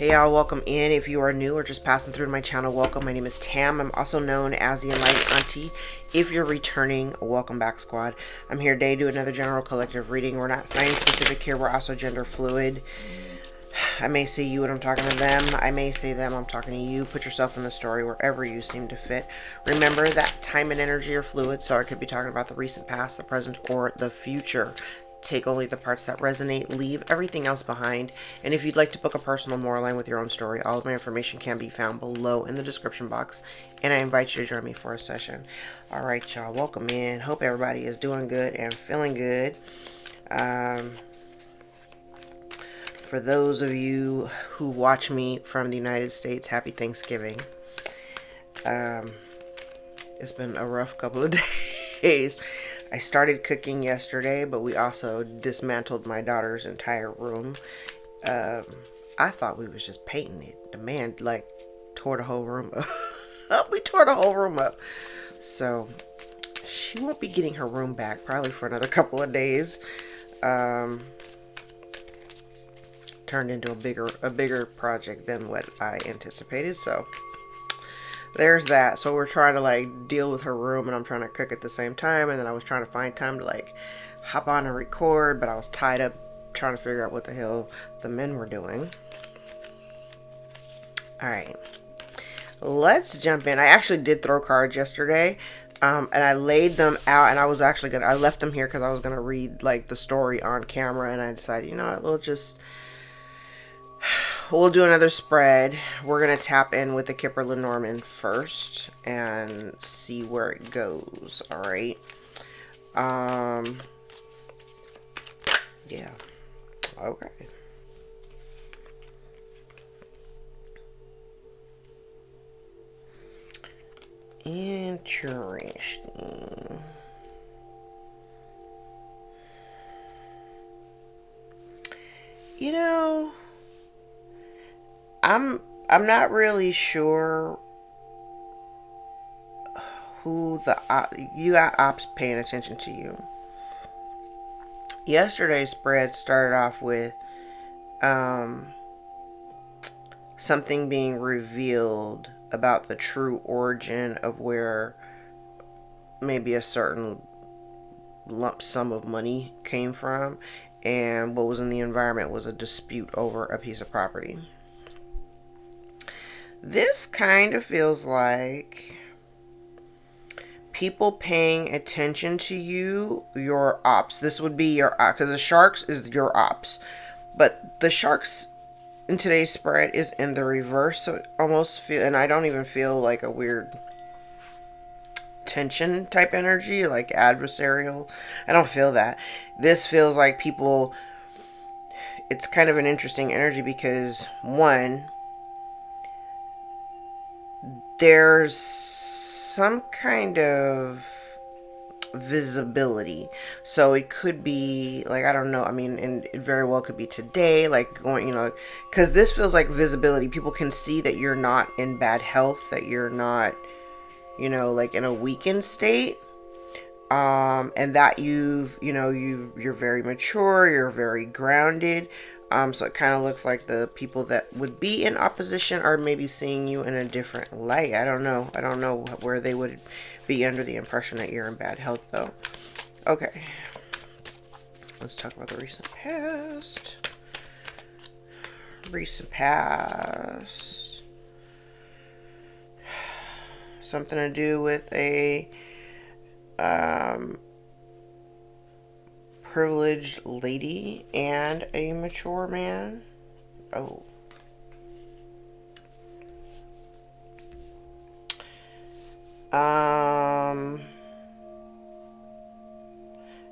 Hey y'all, welcome in. If you are new or just passing through to my channel, welcome. My name is Tam. I'm also known as the Enlightened Auntie. If you're returning, welcome back, squad. I'm here today to do another general collective reading. We're not sign specific here, we're also gender fluid. I may say you when I'm talking to them. I may say them, I'm talking to you. Put yourself in the story wherever you seem to fit. Remember that time and energy are fluid, so I could be talking about the recent past, the present, or the future. Take only the parts that resonate, leave everything else behind. And if you'd like to book a personal more aligned with your own story, all of my information can be found below in the description box. And I invite you to join me for a session. All right, y'all, welcome in. Hope everybody is doing good and feeling good. For those of you who watch me from the United States, happy Thanksgiving. It's been a rough couple of days. I started cooking yesterday, but we also dismantled my daughter's entire room. I thought we was just painting it. The man, like, tore the whole room up. We tore the whole room up. So, she won't be getting her room back probably for another couple of days. Turned into a bigger project than what I anticipated, so there's that. So we're trying to like deal with her room, and I'm trying to cook at the same time, and then I was trying to find time to like hop on and record, but I was tied up trying to figure out what the hell the men were doing. All right, let's jump in. I actually did throw cards yesterday, and I laid them out, and I was actually I left them here because I was gonna read like the story on camera, and I decided, you know what, we'll do another spread. We're going to tap in with the Kipper Lenormand first and see where it goes. All right. Yeah. Okay. Interesting. You know, I'm not really sure who you got ops paying attention to you. Yesterday's spread started off with something being revealed about the true origin of where maybe a certain lump sum of money came from, and what was in the environment was a dispute over a piece of property. This kind of feels like people paying attention to you, your ops. This would be your ops, because the sharks is your ops. But the sharks in today's spread is in the reverse, so it almost feel, and I don't even feel like a weird tension type energy, like adversarial. I don't feel that. This feels like people, it's kind of an interesting energy because, one, there's some kind of visibility. So it could be like, I don't know, I mean, and it very well could be today, like going, you know, because this feels like visibility. People can see that you're not in bad health, that you're not, you know, like in a weakened state. And that you're very mature, you're very grounded. So it kind of looks like the people that would be in opposition are maybe seeing you in a different light. I don't know where they would be under the impression that you're in bad health, though. Okay. Let's talk about the recent past. Recent past. Something to do with a privileged lady and a mature man. Oh.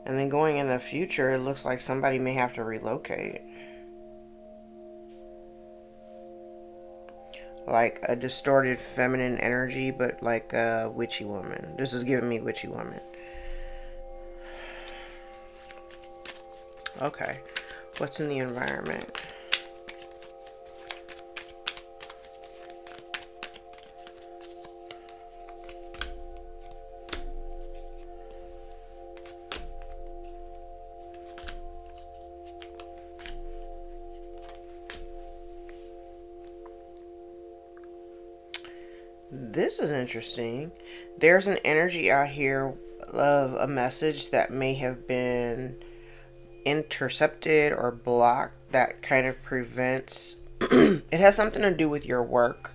And then going in the future, it looks like somebody may have to relocate. Like a distorted feminine energy, but like a witchy woman. This is giving me witchy woman. Okay. What's in the environment? This is interesting. There's an energy out here of a message that may have been intercepted or blocked that kind of prevents it has something to do with your work.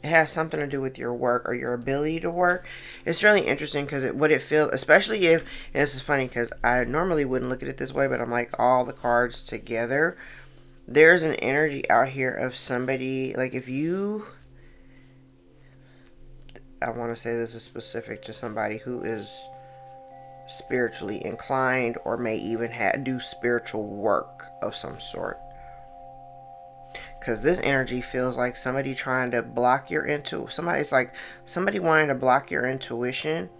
It has something to do with your work or your ability to work. It's really interesting because what it feels, especially if, and this is funny because I normally wouldn't look at it this way, but I'm like all the cards together. There's an energy out here of somebody, like if you, I want to say this is specific to somebody who is spiritually inclined or may even do spiritual work of some sort. Because this energy feels like somebody trying to block your it's like somebody wanting to block your intuition,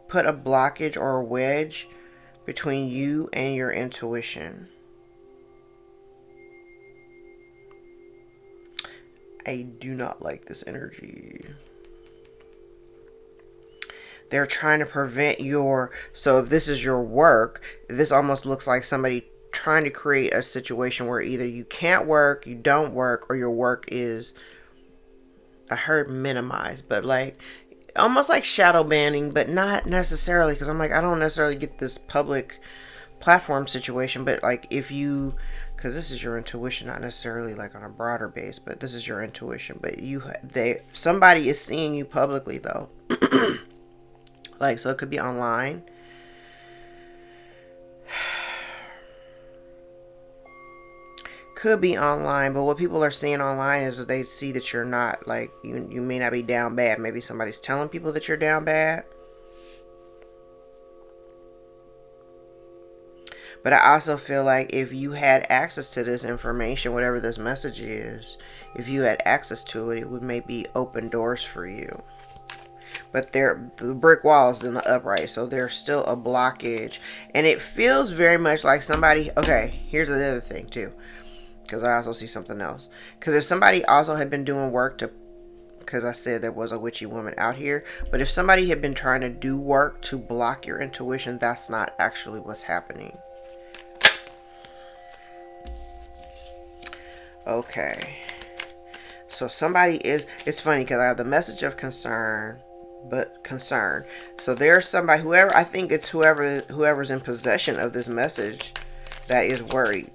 put a blockage or a wedge between you and your intuition. I do not like this energy. They're trying to prevent so if this is your work, this almost looks like somebody trying to create a situation where either you can't work, you don't work, or your work is, I heard minimized, but like almost like shadow banning, but not necessarily, because I'm like, I don't necessarily get this public platform situation, but like if you, because this is your intuition, not necessarily like on a broader base, but this is your intuition, but somebody is seeing you publicly though. Like, so it could be online. Could be online, but what people are seeing online is that they see that you're not, like, you may not be down bad. Maybe somebody's telling people that you're down bad. But I also feel like if you had access to this information, whatever this message is, if you had access to it, it would maybe open doors for you. But the brick wall is in the upright, so there's still a blockage. And it feels very much like somebody, okay, here's the other thing too, because I also see something else. Because if somebody also had been doing work because I said there was a witchy woman out here, but if somebody had been trying to do work to block your intuition, that's not actually what's happening. Okay. So it's funny because I have the message of concern, but concern. So there's somebody, I think it's whoever's in possession of this message that is worried.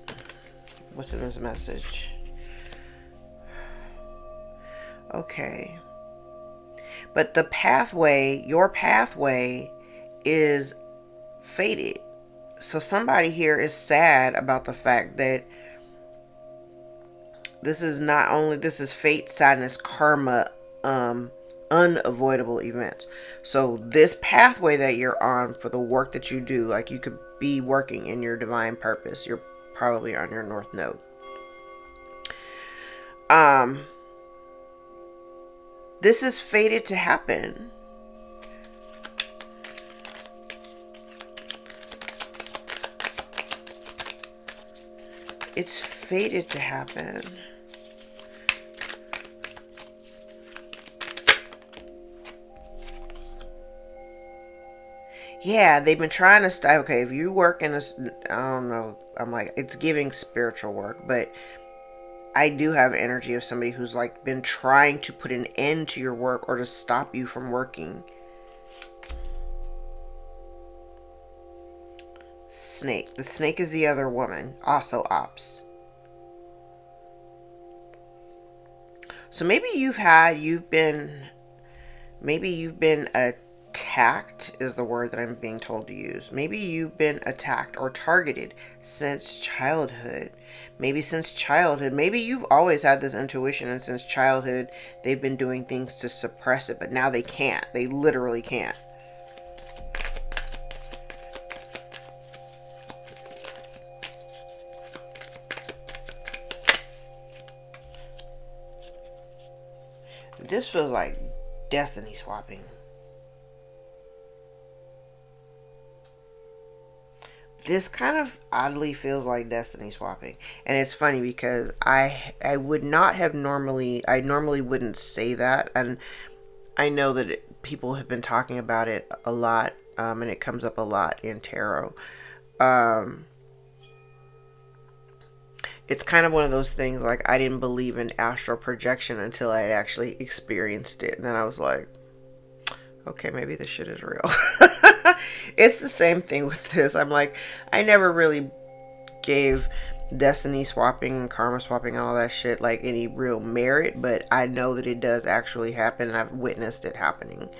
What's in this message? Okay. But your pathway is fated. So somebody here is sad about the fact that this is fate, sadness, karma, unavoidable events. So this pathway that you're on for the work that you do, like you could be working in your divine purpose. You're probably on your north node. This is fated to happen. It's fated to happen. Yeah, they've been trying to stay. Okay, if you work in this, I don't know. I'm like, it's giving spiritual work, but I do have energy of somebody who's like been trying to put an end to your work or to stop you from working. Snake. The snake is the other woman, also ops. So maybe you've been attacked is the word that I'm being told to use. Maybe you've been attacked or targeted since childhood. Maybe you've always had this intuition, and since childhood they've been doing things to suppress it, but now they can't. They literally can't. This feels like destiny swapping. This kind of oddly feels like destiny swapping. And it's funny because I normally wouldn't say that. And I know that people have been talking about it a lot. And it comes up a lot in tarot. It's kind of one of those things, like, I didn't believe in astral projection until I actually experienced it. And then I was like, okay, maybe this shit is real. It's the same thing with this. I'm like, I never really gave destiny swapping and karma swapping and all that shit like any real merit, but I know that it does actually happen, and I've witnessed it happening.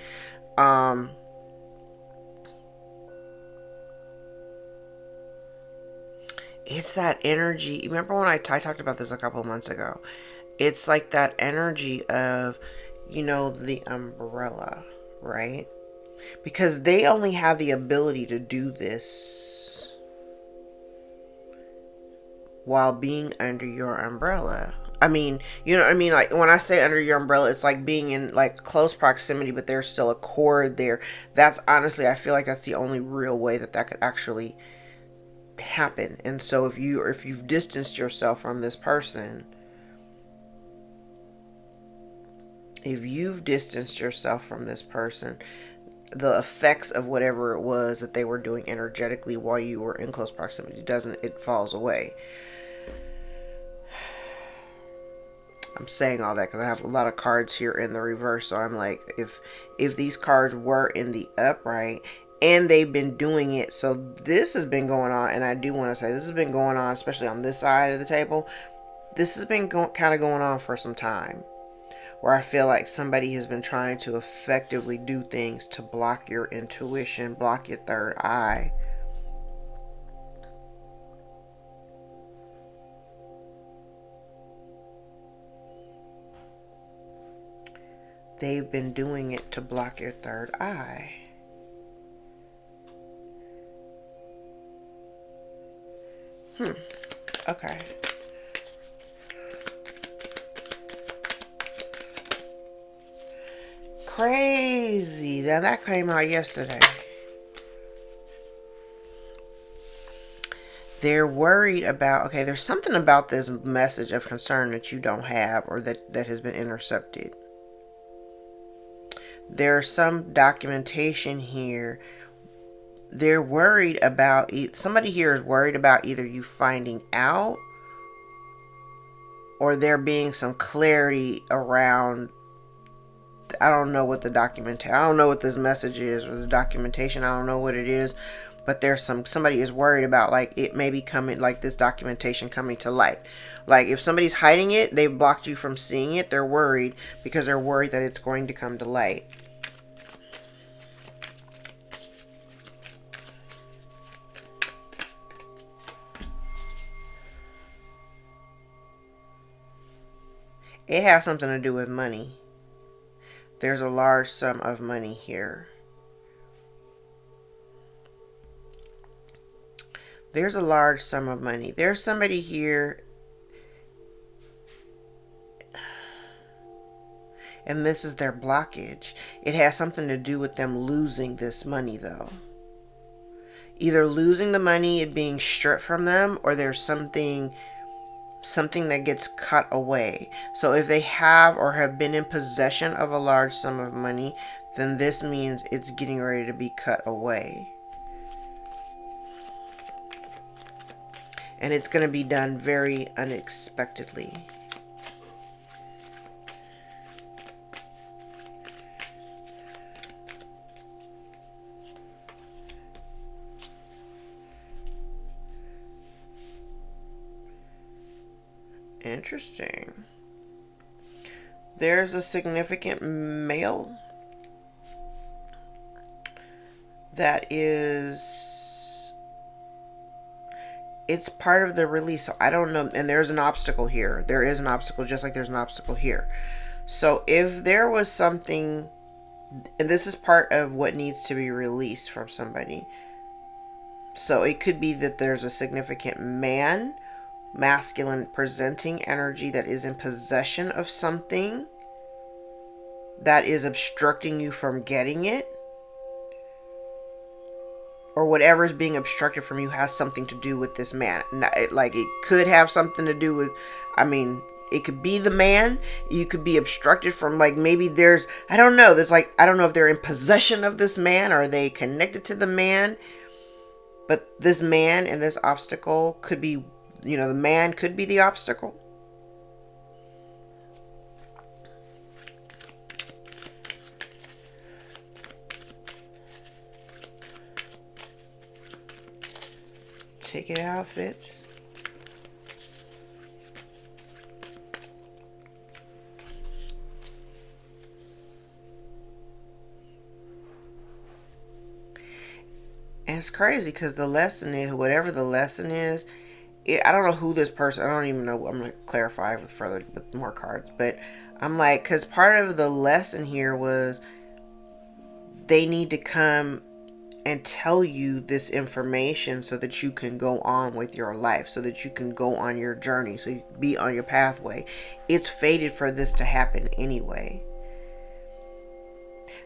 It's that energy. Remember when I talked about this a couple of months ago? It's like that energy of, the umbrella, right? Because they only have the ability to do this while being under your umbrella. I mean, you know what I mean? Like, when I say under your umbrella, it's like being in like close proximity, but there's still a cord there. That's honestly, I feel like that's the only real way that could actually happen. And so if you've distanced yourself from this person, the effects of whatever it was that they were doing energetically while you were in close proximity it falls away. I'm saying all that because I have a lot of cards here in the reverse, so I'm like, if these cards were in the upright and they've been doing it, so this has been going on, and I do want to say this has been going on, especially on this side of the table. This has been kind of going on for some time, where I feel like somebody has been trying to effectively do things to block your intuition, block your third eye. They've been doing it to block your third eye. Okay. Crazy. Now that came out yesterday. They're worried about, okay, there's something about this message of concern that you don't have, or that has been intercepted. There's some documentation here. They're worried about, somebody here is worried about either you finding out, or there being some clarity around, I don't know what I don't know what this message is, or this documentation, I don't know what it is, but there's somebody is worried about, like, it may be coming, like this documentation coming to light. Like, if somebody's hiding it, they've blocked you from seeing it, they're worried because they're worried that it's going to come to light. It has something to do with money. There's a large sum of money here. There's a large sum of money. There's somebody here, and this is their blockage. It has something to do with them losing this money, though. Either losing the money, it being stripped from them, or there's something that gets cut away. So if they have or have been in possession of a large sum of money, then this means it's getting ready to be cut away. And it's going to be done very unexpectedly. Interesting. There's a significant male that is, it's part of the release. So I don't know. And there's an obstacle here. There is an obstacle, just like there's an obstacle here. So if there was something, and this is part of what needs to be released from somebody. So it could be that there's a significant man, masculine presenting energy, that is in possession of something that is obstructing you from getting it, or whatever is being obstructed from you has something to do with this man. Like, it could have something to do with, it could be the man. You could be obstructed from, like, maybe there's, I don't know, I don't know if they're in possession of this man, or are they connected to the man, but this man and this obstacle could be the man could be the obstacle. Ticket outfits. And it's crazy because the lesson is, whatever the lesson is, I don't know who this person, I don't even know, I'm going to clarify with more cards, but I'm like, because part of the lesson here was they need to come and tell you this information so that you can go on with your life, so that you can go on your journey, so you can be on your pathway. It's fated for this to happen anyway.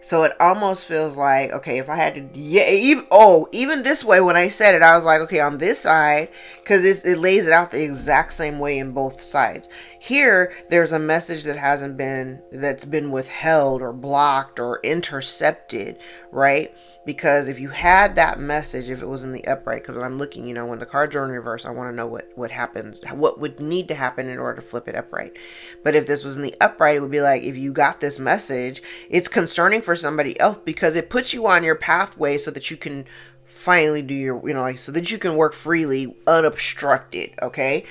So it almost feels like, okay, if I had to, even this way, when I said it, I was like, okay, on this side, because it lays it out the exact same way in both sides. Here, there's a message that's been withheld or blocked or intercepted, right? Because if you had that message, if it was in the upright, because when I'm looking, when the cards are in reverse, I want to know what happens, what would need to happen in order to flip it upright. But if this was in the upright, it would be like, if you got this message, it's concerning for somebody else because it puts you on your pathway so that you can finally do your, so that you can work freely, unobstructed, okay?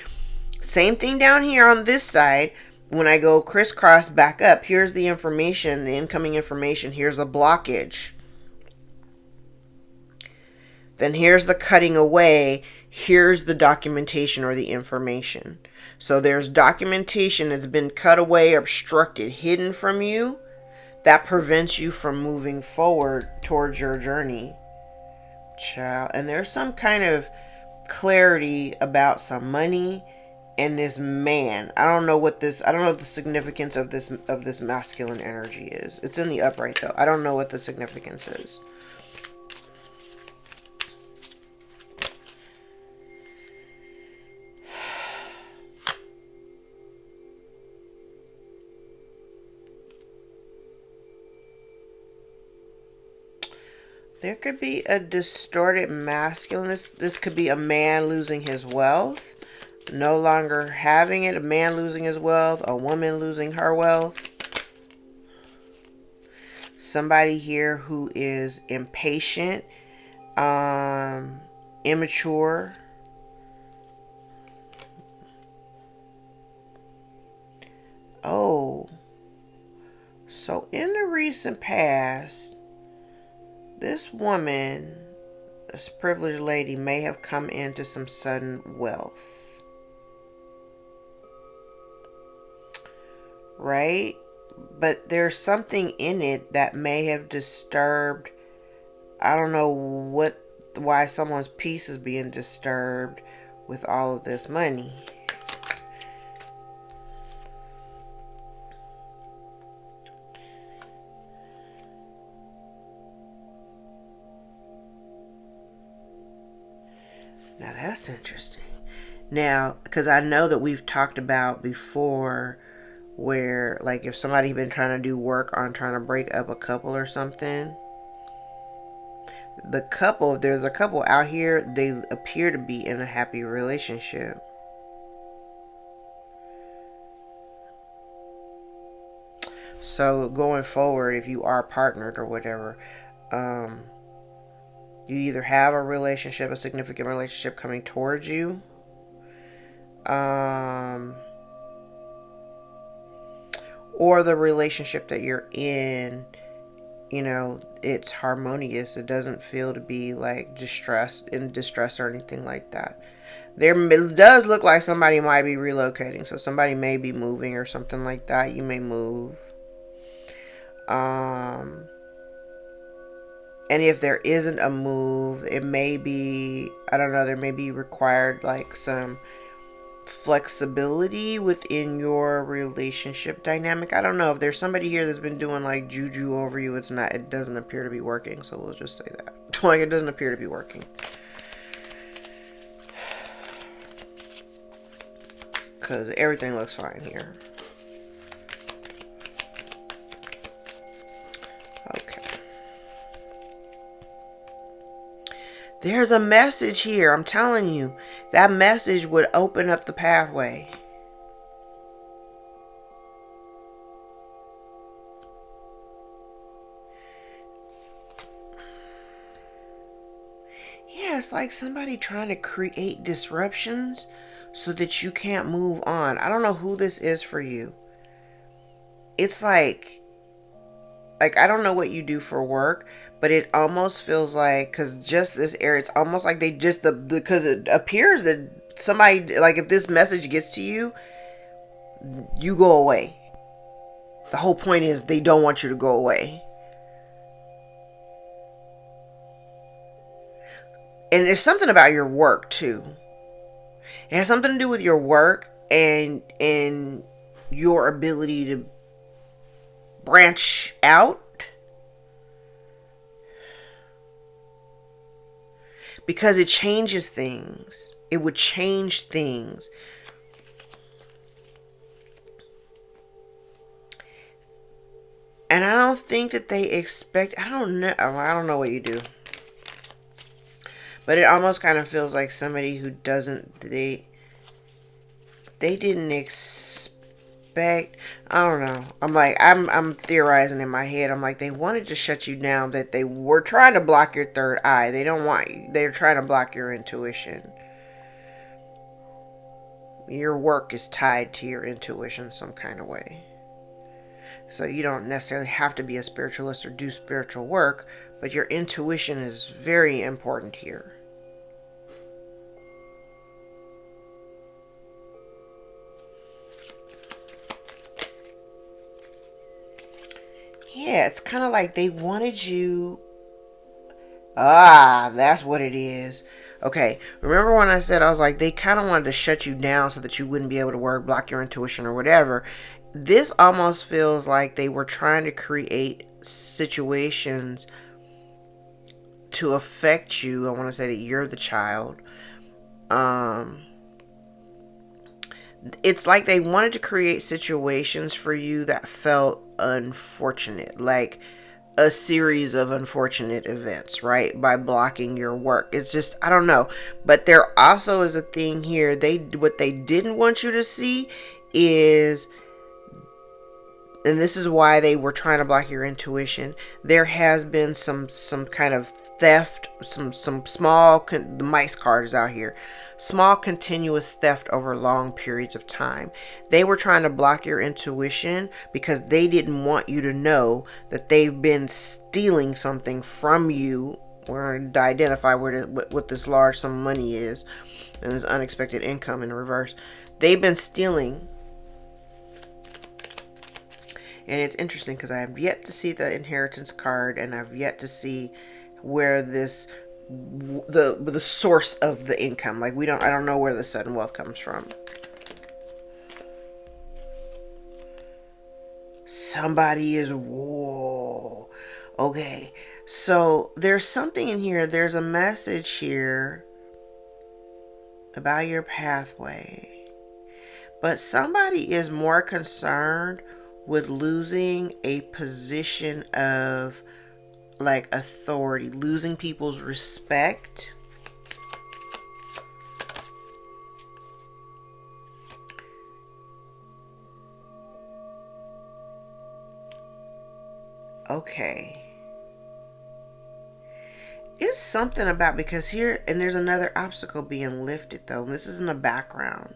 Same thing down here on this side. When I go crisscross back up, here's the information, the incoming information. Here's the blockage. Then here's the cutting away. Here's the documentation or the information. So there's documentation that's been cut away, obstructed, hidden from you. That prevents you from moving forward towards your journey. Child. And there's some kind of clarity about some money and this man. I don't know what the significance of this masculine energy is. It's in the upright though. I don't know what the significance is. There could be a distorted masculine. This could be a man losing his wealth, no longer having it. A man losing his wealth, a woman losing her wealth. Somebody here who is impatient, immature. Oh, so in the recent past, this woman, this privileged lady, may have come into some sudden wealth. Right? But there's something in it that may have disturbed, I don't know why someone's peace is being disturbed with all of this money. Now that's interesting. Now, because I know that we've talked about before where, like, if somebody been trying to do work on trying to break up a couple or something, if there's a couple out here, they appear to be in a happy relationship. So going forward, if you are partnered or whatever, you either have a significant relationship coming towards you, or the relationship that you're in, it's harmonious. It doesn't feel to be like distress or anything like that. It does look like somebody might be relocating, so somebody may be moving or something like that. You may move. And if there isn't a move, it may be, I don't know, there may be required like some flexibility within your relationship dynamic. I don't know if there's somebody here that's been doing like juju over you. It doesn't appear to be working. So we'll just say that. Like, it doesn't appear to be working. Because everything looks fine here. Okay. There's a message here. I'm telling you. That message would open up the pathway. Yeah, it's like somebody trying to create disruptions so that you can't move on. I don't know who this is for you. It's like I don't know what you do for work, but it almost feels like, because just this area, it's almost like they just because it appears that somebody, like, if this message gets to you, you go away. The whole point is they don't want you to go away. And there's something about your work too. It has something to do with your work and your ability to branch out, because it changes things. It would change things. And I don't think that they expect, I don't know what you do. But it almost kind of feels like somebody who doesn't, they didn't expect, I don't know. I'm theorizing in my head. I'm like, they wanted to shut you down, that they were trying to block your third eye. They don't want you. They're trying to block your intuition. Your work is tied to your intuition some kind of way. So you don't necessarily have to be a spiritualist or do spiritual work, but your intuition is very important here. Yeah, it's kind of like they wanted you. Ah, that's what it is. Okay, remember when I said, I was like, they kind of wanted to shut you down so that you wouldn't be able to work, block your intuition or whatever. This almost feels like they were trying to create situations to affect you. I want to say that you're the child. It's like they wanted to create situations for you that felt unfortunate, like a series of unfortunate events, right? By blocking your work. It's just, I don't know. But there also is a thing here. What they didn't want you to see is, and this is why they were trying to block your intuition, there has been some kind of theft, some small, the mice card is out here, small continuous theft over long periods of time. They were trying to block your intuition because they didn't want you to know that they've been stealing something from you. We're going to identify what this large sum of money is, and this unexpected income in reverse. They've been stealing. And it's interesting because I have yet to see the inheritance card, and I've yet to see where the source of the income. Like, I don't know where the sudden wealth comes from. Somebody is, whoa. Okay. So there's something in here. There's a message here about your pathway. But somebody is more concerned with losing a position of, like, authority, losing people's respect. Okay. It's something about, because here, and there's another obstacle being lifted though, and this is in the background.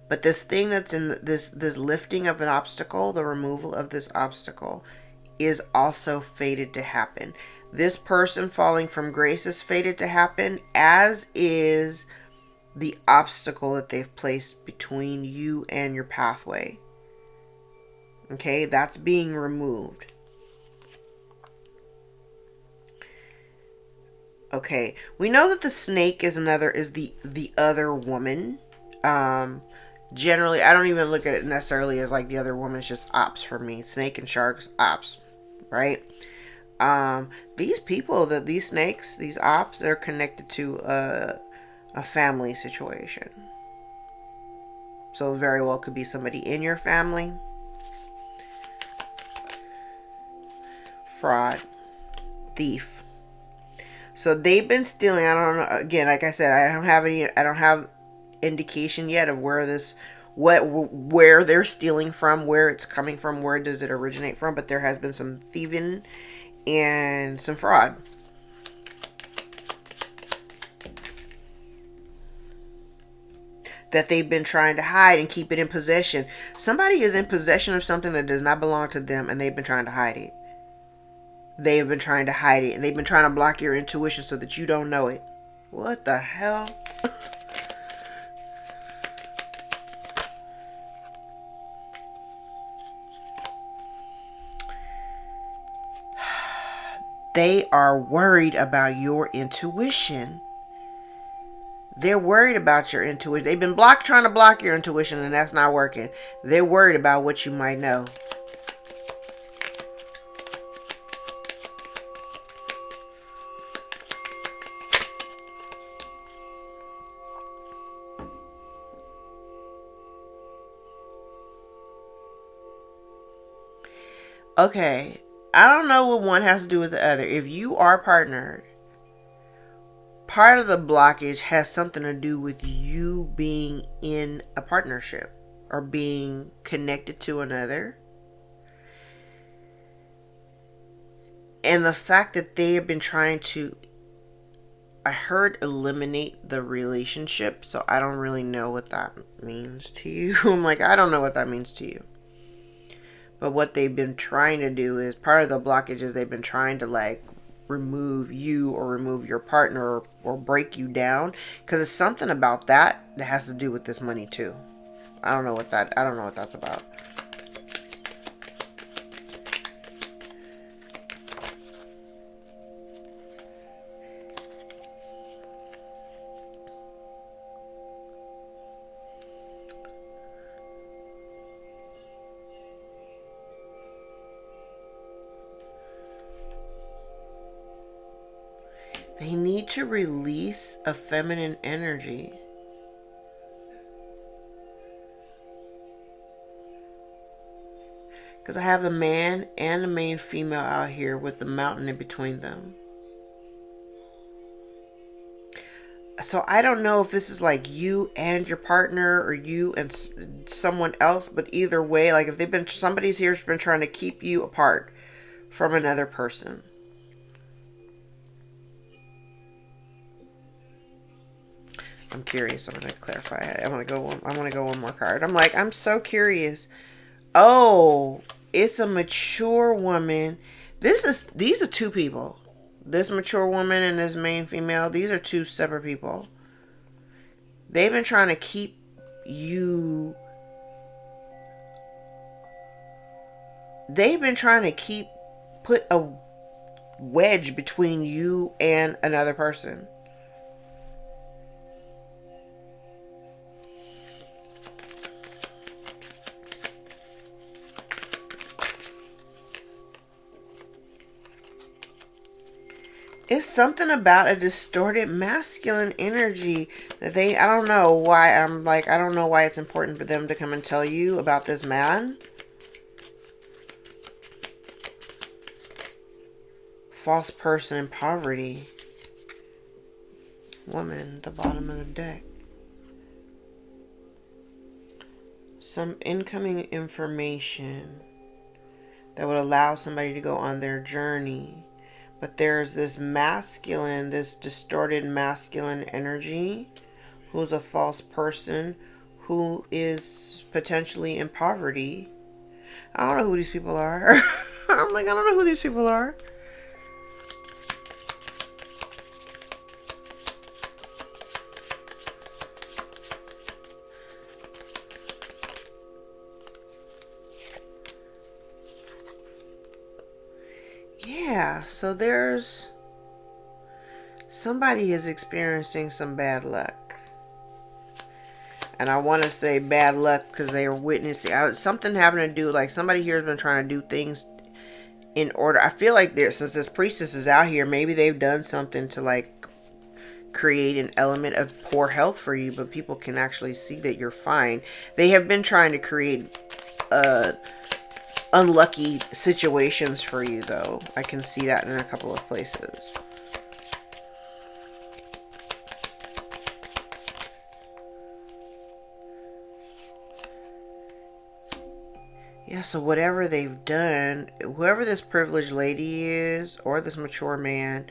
But this thing that's in this lifting of an obstacle, the removal of this obstacle, is also fated to happen. This person falling from grace is fated to happen, as is the obstacle that they've placed between you and your pathway. Okay, that's being removed. Okay, we know that the snake is the other woman. Generally, I don't even look at it necessarily as like the other woman. It's just ops for me. Snake and sharks, ops, right? These people, these snakes, these ops, they're connected to a family situation. So it very well could be somebody in your family. Fraud, thief. So they've been stealing. I don't know. Again, like I said, I don't have indication yet of where they're stealing from, where it's coming from, where does it originate from. But there has been some thieving and some fraud. That they've been trying to hide and keep it in possession. Somebody is in possession of something that does not belong to them, and they've been trying to hide it. They have been trying to hide it, and they've been trying to block your intuition so that you don't know it. What the hell? They are worried about your intuition. They're worried about your intuition. They've been trying to block your intuition, and that's not working. They're worried about what you might know. Okay, I don't know what one has to do with the other. If you are partnered, part of the blockage has something to do with you being in a partnership or being connected to another. And the fact that they have been trying to, I heard, eliminate the relationship. So I don't really know what that means to you. I'm like, I don't know what that means to you. But what they've been trying to do is, part of the blockage is they've been trying to like remove you or remove your partner or break you down, because it's something about that has to do with this money too. I don't know what that's about. They need to release a feminine energy. Because I have the man and the main female out here with the mountain in between them. So I don't know if this is like you and your partner or you and someone else, but either way, like if somebody's here's been trying to keep you apart from another person. I'm curious. I'm going to clarify. I want to go one more card. I'm so curious. Oh, it's a mature woman. These are two people. This mature woman and this main female, these are two separate people. They've been trying to keep you. They've been trying to put a wedge between you and another person. It's something about a distorted masculine energy that I don't know why I don't know why it's important for them to come and tell you about this man. False person in poverty. Woman, the bottom of the deck. Some incoming information that would allow somebody to go on their journey. But there's this distorted masculine energy who's a false person who is potentially in poverty. I don't know who these people are. I don't know who these people are. Yeah, so there's somebody is experiencing some bad luck. And I want to say bad luck because they are witnessing something having to do, like somebody here has been trying to do things in order. I feel like since this priestess is out here, maybe they've done something to like create an element of poor health for you, but people can actually see that you're fine. They have been trying to create unlucky situations for you, though. I can see that in a couple of places. Yeah, so whatever they've done, whoever this privileged lady is, or this mature man,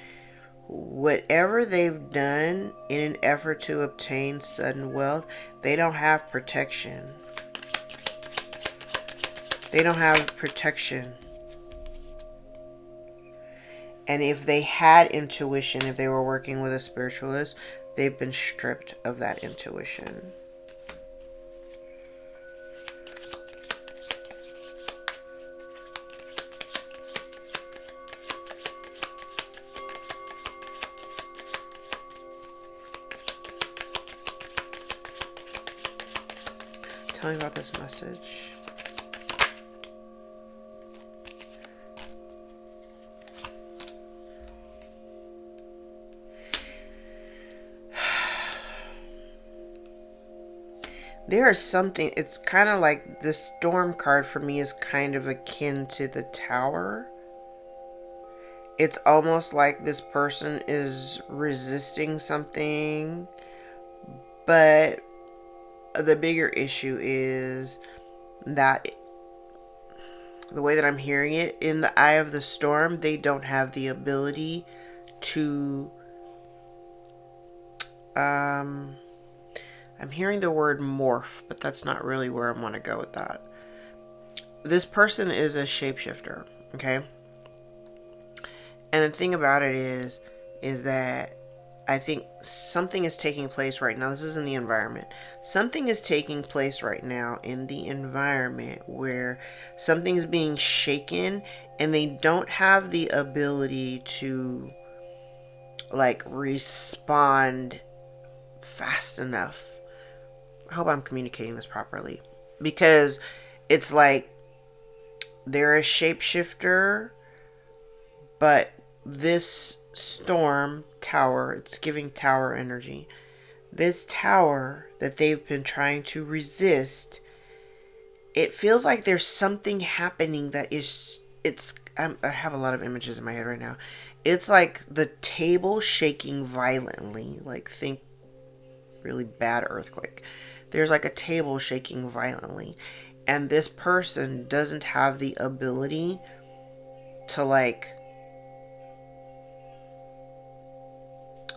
whatever they've done in an effort to obtain sudden wealth, they don't have protection. They don't have protection. And if they had intuition, if they were working with a spiritualist, they've been stripped of that intuition. Tell me about this message. There is something, it's kind of like the storm card for me is kind of akin to the Tower. It's almost like this person is resisting something, but the bigger issue is that the way that I'm hearing it, in the eye of the storm, they don't have the ability to I'm hearing the word morph, but that's not really where I want to go with that. This person is a shapeshifter, okay? And the thing about it is that I think something is taking place right now. This is in the environment. Something is taking place right now in the environment where something's being shaken and they don't have the ability to like respond fast enough. I hope I'm communicating this properly, because it's like they're a shapeshifter, but this storm tower, it's giving tower energy. This tower that they've been trying to resist, it feels like there's something happening that is, I have a lot of images in my head right now. It's like the table shaking violently, like think really bad earthquake. There's like a table shaking violently, and this person doesn't have the ability to like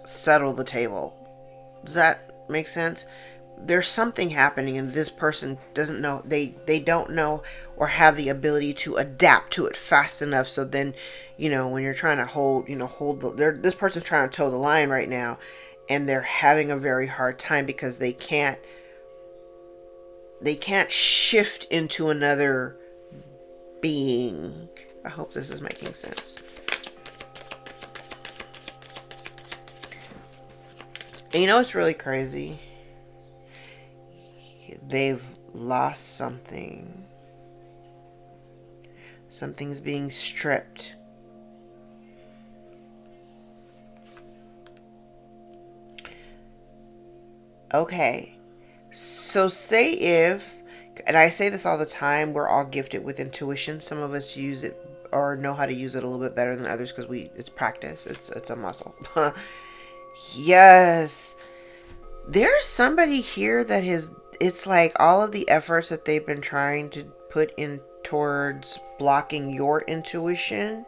settle the table. Does that make sense? There's something happening and this person doesn't know, they don't know or have the ability to adapt to it fast enough. So then, when you're trying to hold this person's trying to toe the line right now, and they're having a very hard time because they can't shift into another being. I hope this is making sense. And it's really crazy? They've lost something. Something's being stripped. Okay. So say if, and I say this all the time, we're all gifted with intuition. Some of us use it or know how to use it a little bit better than others because it's practice. It's a muscle. Yes. There's somebody here that it's like all of the efforts that they've been trying to put in towards blocking your intuition,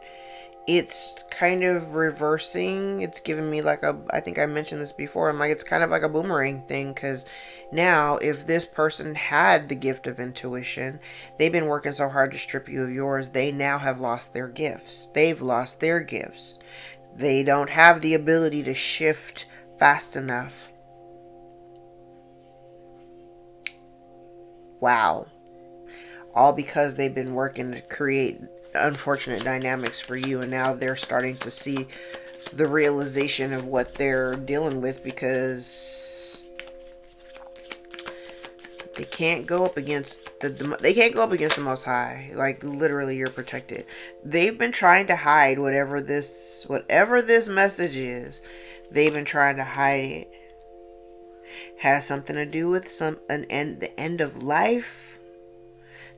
it's kind of reversing. It's giving me like I think I mentioned this before, I'm like, it's kind of like a boomerang thing, because now if this person had the gift of intuition, they've been working so hard to strip you of yours, they now have lost their gifts. They've lost their gifts. They don't have the ability to shift fast enough. Wow. All because they've been working to create unfortunate dynamics for you, and now they're starting to see the realization of what they're dealing with, because they can't go up against the Most High. Like literally, you're protected. They've been trying to hide whatever this message is. They've been trying to hide it. Has something to do with the end of life.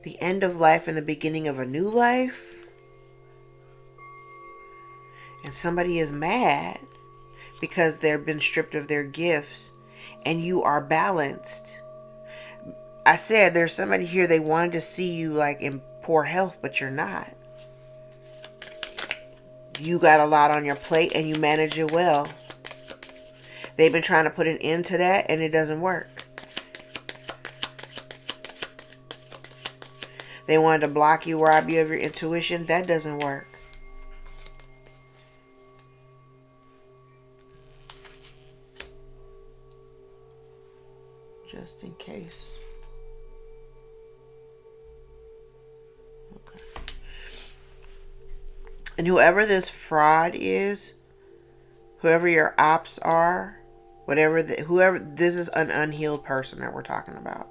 The end of life and the beginning of a new life. And somebody is mad because they've been stripped of their gifts, and you are balanced. I said there's somebody here, they wanted to see you like in poor health, but you're not. You got a lot on your plate and you manage it well. They've been trying to put an end to that and it doesn't work. They wanted to block you, rob you of your intuition. That doesn't work. Just in case. Okay. And whoever this fraud is, whoever your ops are, whoever, this is an unhealed person that we're talking about.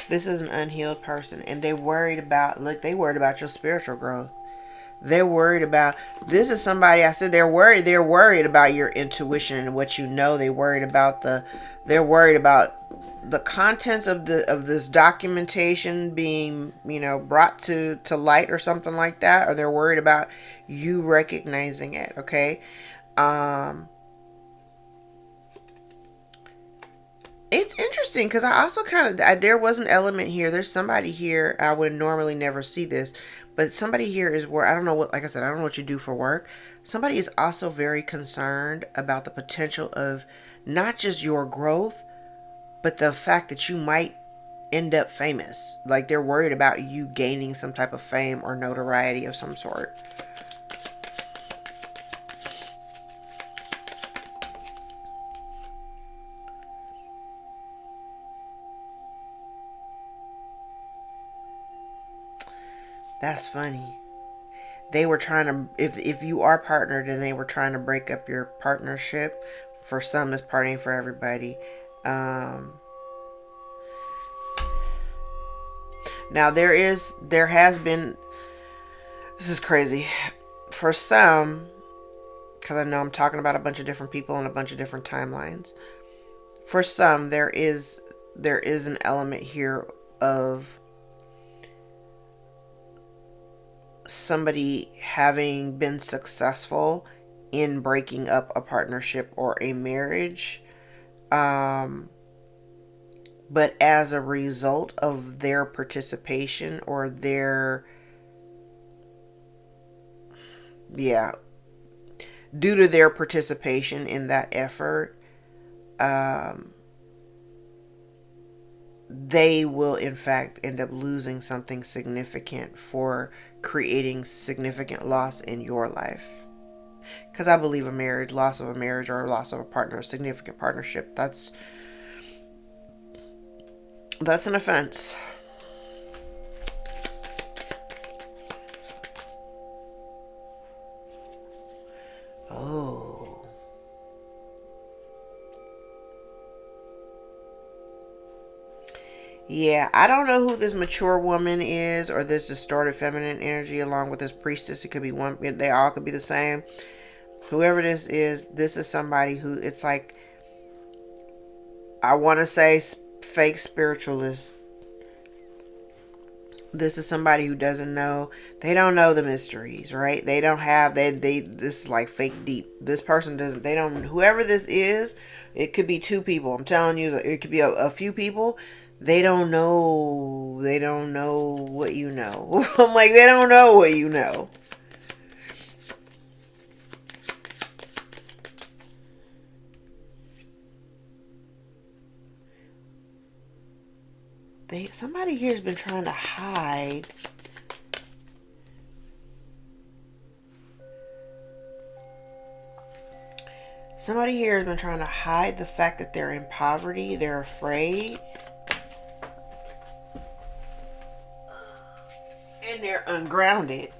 This is an unhealed person, and they worried about your spiritual growth. They're worried about, this is somebody, I said they're worried about your intuition and what you know. They're worried about the contents of this documentation being, brought to light or something like that, or they're worried about you recognizing it, okay? It's interesting because I also there was an element here. There's somebody here. I would normally never see this, but somebody here is where, I don't know what, like I said, I don't know what you do for work. Somebody is also very concerned about the potential of not just your growth, but the fact that you might end up famous. Like they're worried about you gaining some type of fame or notoriety of some sort. That's funny. They were trying to, if you are partnered and they were trying to break up your partnership. For some, it's partying, for everybody. Now there has been, this is crazy. For some, because I know I'm talking about a bunch of different people and a bunch of different timelines. For some, there is an element here of somebody having been successful in breaking up a partnership or a marriage, but as a result of their participation or due to their participation in that effort, they will in fact end up losing something significant for creating significant loss in your life. Because I believe loss of a marriage or loss of a partner, a significant partnership, that's an offense. Oh. Yeah, I don't know who this mature woman is or this distorted feminine energy along with this priestess. It could be one, they all could be the same. Whoever this is somebody who, it's like, I want to say fake spiritualist. This is somebody who doesn't know, they don't know the mysteries, right? They don't have, this is like fake deep. This person doesn't, they don't, whoever this is, it could be two people. I'm telling you, it could be a few people. They don't know what you know. I'm like, they don't know what you know. Somebody here has been trying to hide. Somebody here has been trying to hide the fact that they're in poverty. They're afraid. And they're ungrounded.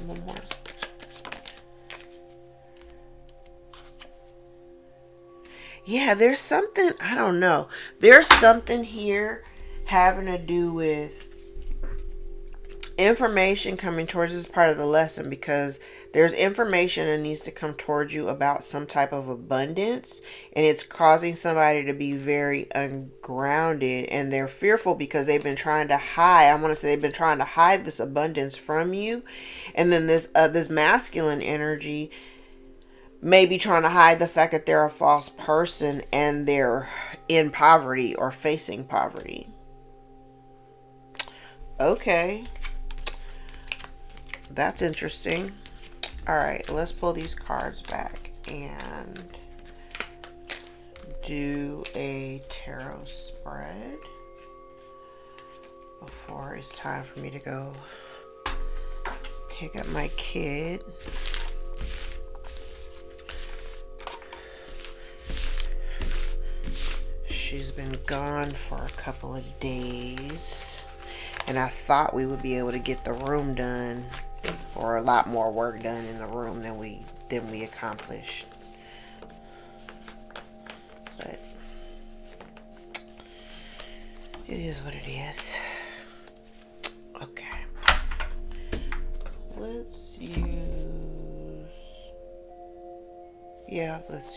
One more. Yeah, there's something, I don't know. There's something here having to do with information coming towards this part of the lesson, because there's information that needs to come towards you about some type of abundance, and it's causing somebody to be very ungrounded, and they're fearful because they've been trying to hide. I want to say they've been trying to hide this abundance from you. And then this masculine energy maybe trying to hide the fact that they're a false person and they're in poverty or facing poverty. Okay. That's interesting. Alright, let's pull these cards back and do a tarot spread before it's time for me to go pick up my kid. She's been gone for a couple of days, and I thought we would be able to get the room done, or a lot more work done in the room than we accomplished. But it is what it is. Okay. Let's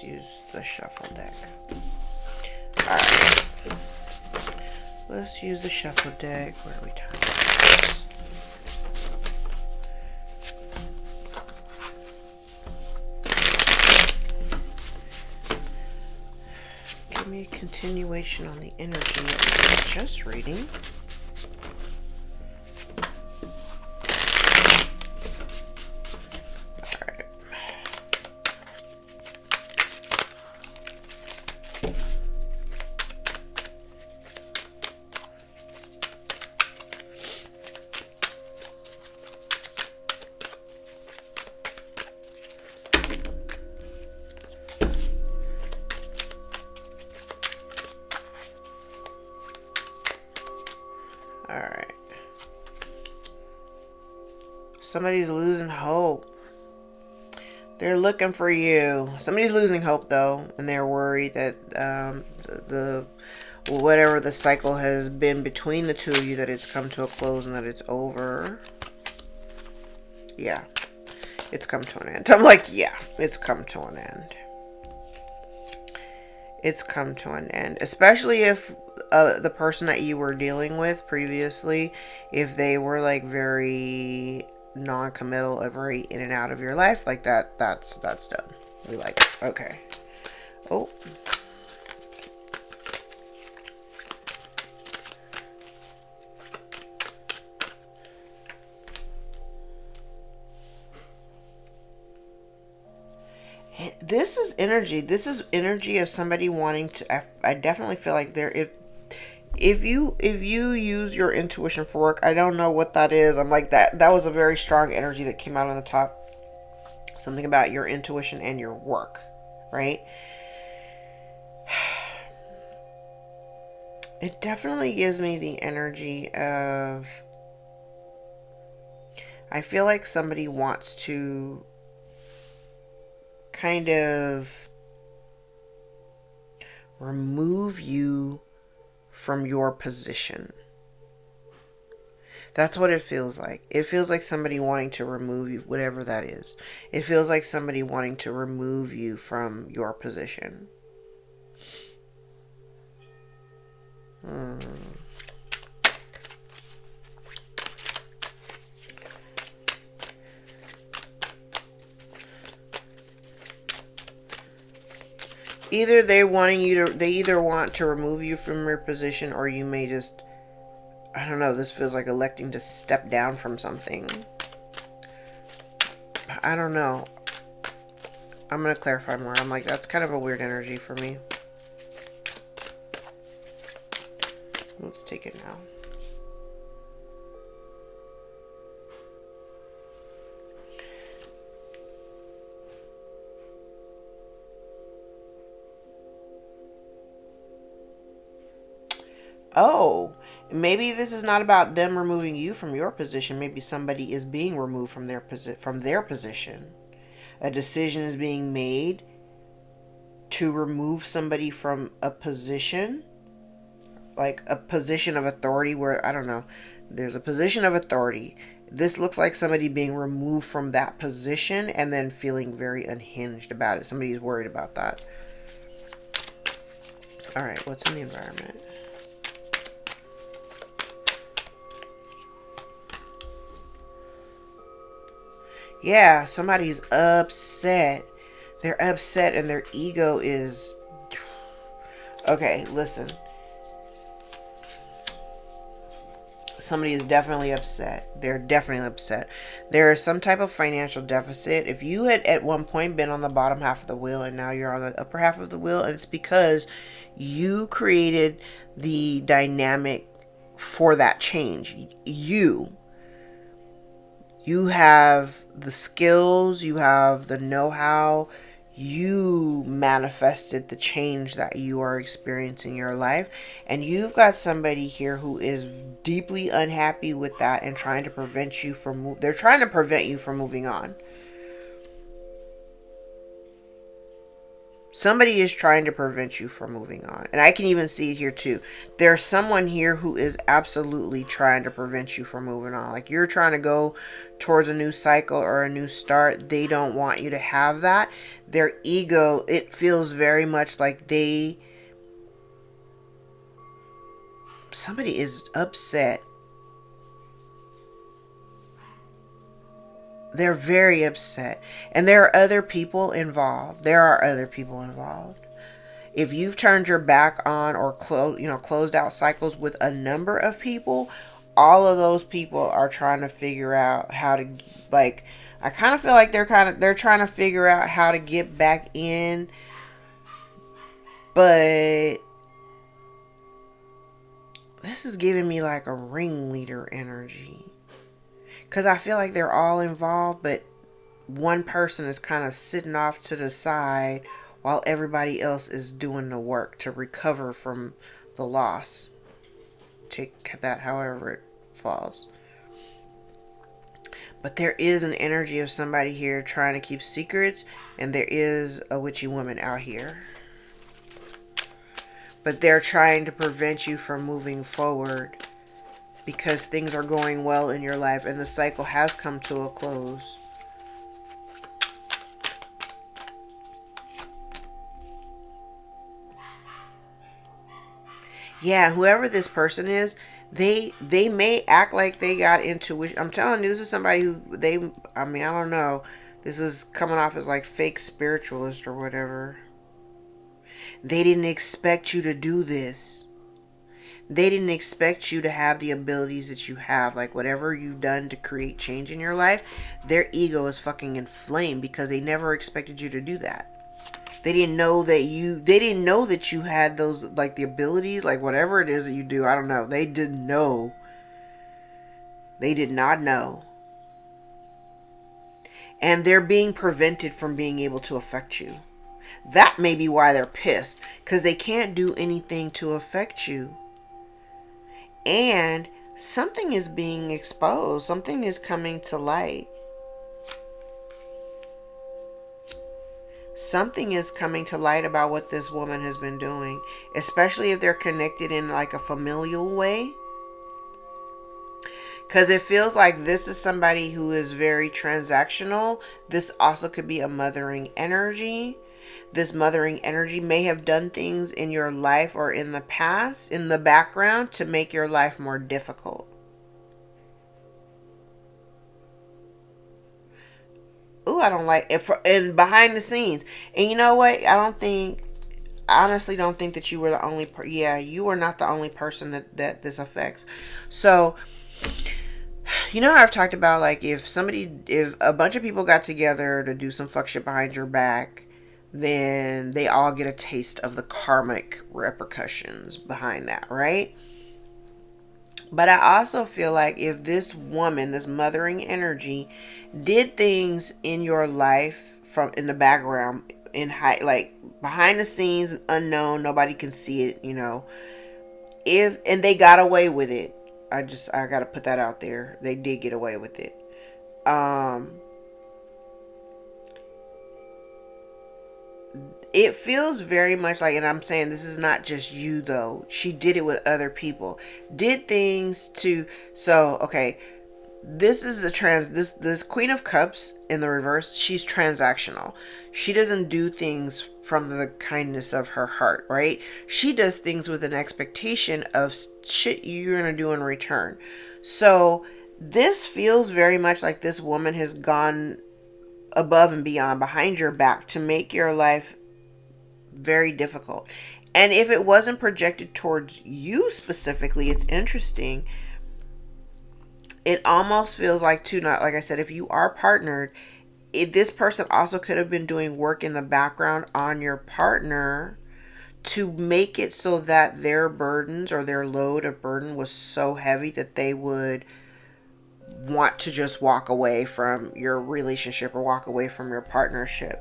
use the shuffle deck. Alright. Let's use the shuffle deck. Where are we tying this? Give me a continuation on the energy that we were just reading. Alright. Somebody's losing hope. They're looking for you. Somebody's losing hope though, and they're worried that the whatever the cycle has been between the two of you, that it's come to a close and that it's over. Yeah. It's come to an end. I'm like, yeah, it's come to an end. It's come to an end. Especially if the person that you were dealing with previously, if they were like very non-committal, very in and out of your life, like that's done. We like, okay. Oh. This is energy. This is energy of somebody wanting to. I definitely feel like if you use your intuition for work, I don't know what that is. I'm like that. That was a very strong energy that came out on the top. Something about your intuition and your work, right? It definitely gives me the energy of. I feel like somebody wants to kind of remove you from your position. That's what it feels like. It feels like somebody wanting to remove you, whatever that is. It feels like somebody wanting to remove you from your position. Either they either want to remove you from your position, or you may just, I don't know, this feels like electing to step down from something. I don't know. I'm going to clarify more. I'm like, that's kind of a weird energy for me. Let's take it now. Oh, maybe this is not about them removing you from your position. Maybe somebody is being removed from their position. A decision is being made to remove somebody from a position, like a position of authority where, I don't know, there's a position of authority. This looks like somebody being removed from that position and then feeling very unhinged about it. Somebody's worried about that. All right, what's in the environment? Yeah, somebody's upset. They're upset and their ego is... Okay, listen. Somebody is definitely upset. They're definitely upset. There is some type of financial deficit. If you had at one point been on the bottom half of the wheel and now you're on the upper half of the wheel, and it's because you created the dynamic for that change. You have the skills, you have the know-how, you manifested the change that you are experiencing in your life, and you've got somebody here who is deeply unhappy with that and trying to prevent you from they're trying to prevent you from moving on. Somebody is trying to prevent you from moving on. And I can even see it here too. There's someone here who is absolutely trying to prevent you from moving on. Like you're trying to go towards a new cycle or a new start. They don't want you to have that. Their ego, it feels very much like somebody is upset. They're very upset. And there are other people involved. If you've turned your back on or closed out cycles with a number of people, all of those people are trying to figure out how to, like, I kind of feel like they're trying to figure out how to get back in, but this is giving me like a ringleader energy. Because I feel like they're all involved, but one person is kind of sitting off to the side while everybody else is doing the work to recover from the loss. Take that however it falls. But there is an energy of somebody here trying to keep secrets, and there is a witchy woman out here. But they're trying to prevent you from moving forward because things are going well in your life and the cycle has come to a close. Yeah, whoever this person is, they may act like they got intuition. I'm telling you, this is somebody who I don't know. This is coming off as like fake spiritualist or whatever. They didn't expect you to do this. They didn't expect you to have the abilities that you have. Like whatever you've done to create change in your life, their ego is fucking inflamed because they never expected you to do that. They didn't know that you had those, like the abilities, like whatever it is that you do. I don't know. They didn't know. They did not know. And they're being prevented from being able to affect you. That may be why they're pissed, because they can't do anything to affect you. And something is being exposed. Something is coming to light. Something is coming to light about what this woman has been doing, especially if they're connected in like a familial way. Because it feels like this is somebody who is very transactional. This also could be a mothering energy. This mothering energy may have done things in your life or in the past, in the background, to make your life more difficult. Ooh, I don't like it. And behind the scenes. And you know what? I honestly don't think that you were the only you are not the only person that this affects. So, you know how I've talked about, like, if a bunch of people got together to do some fuck shit behind your back, then they all get a taste of the karmic repercussions behind that, right? But I also feel like if this woman, this mothering energy, did things in your life from in the background, like behind the scenes, unknown, nobody can see it, and they got away with it. I gotta put that out there. They did get away with it. It feels very much like, and I'm saying this is not just you though. She did it with other people. Did things to, so, okay. This is this Queen of Cups in the reverse. She's transactional. She doesn't do things from the kindness of her heart, right? She does things with an expectation of shit you're going to do in return. So this feels very much like this woman has gone above and beyond behind your back to make your life very difficult. And if it wasn't projected towards you specifically, it's interesting. It almost feels like, too, not like I said, if you are partnered, this person also could have been doing work in the background on your partner to make it so that their burdens or their load of burden was so heavy that they would want to just walk away from your relationship or walk away from your partnership.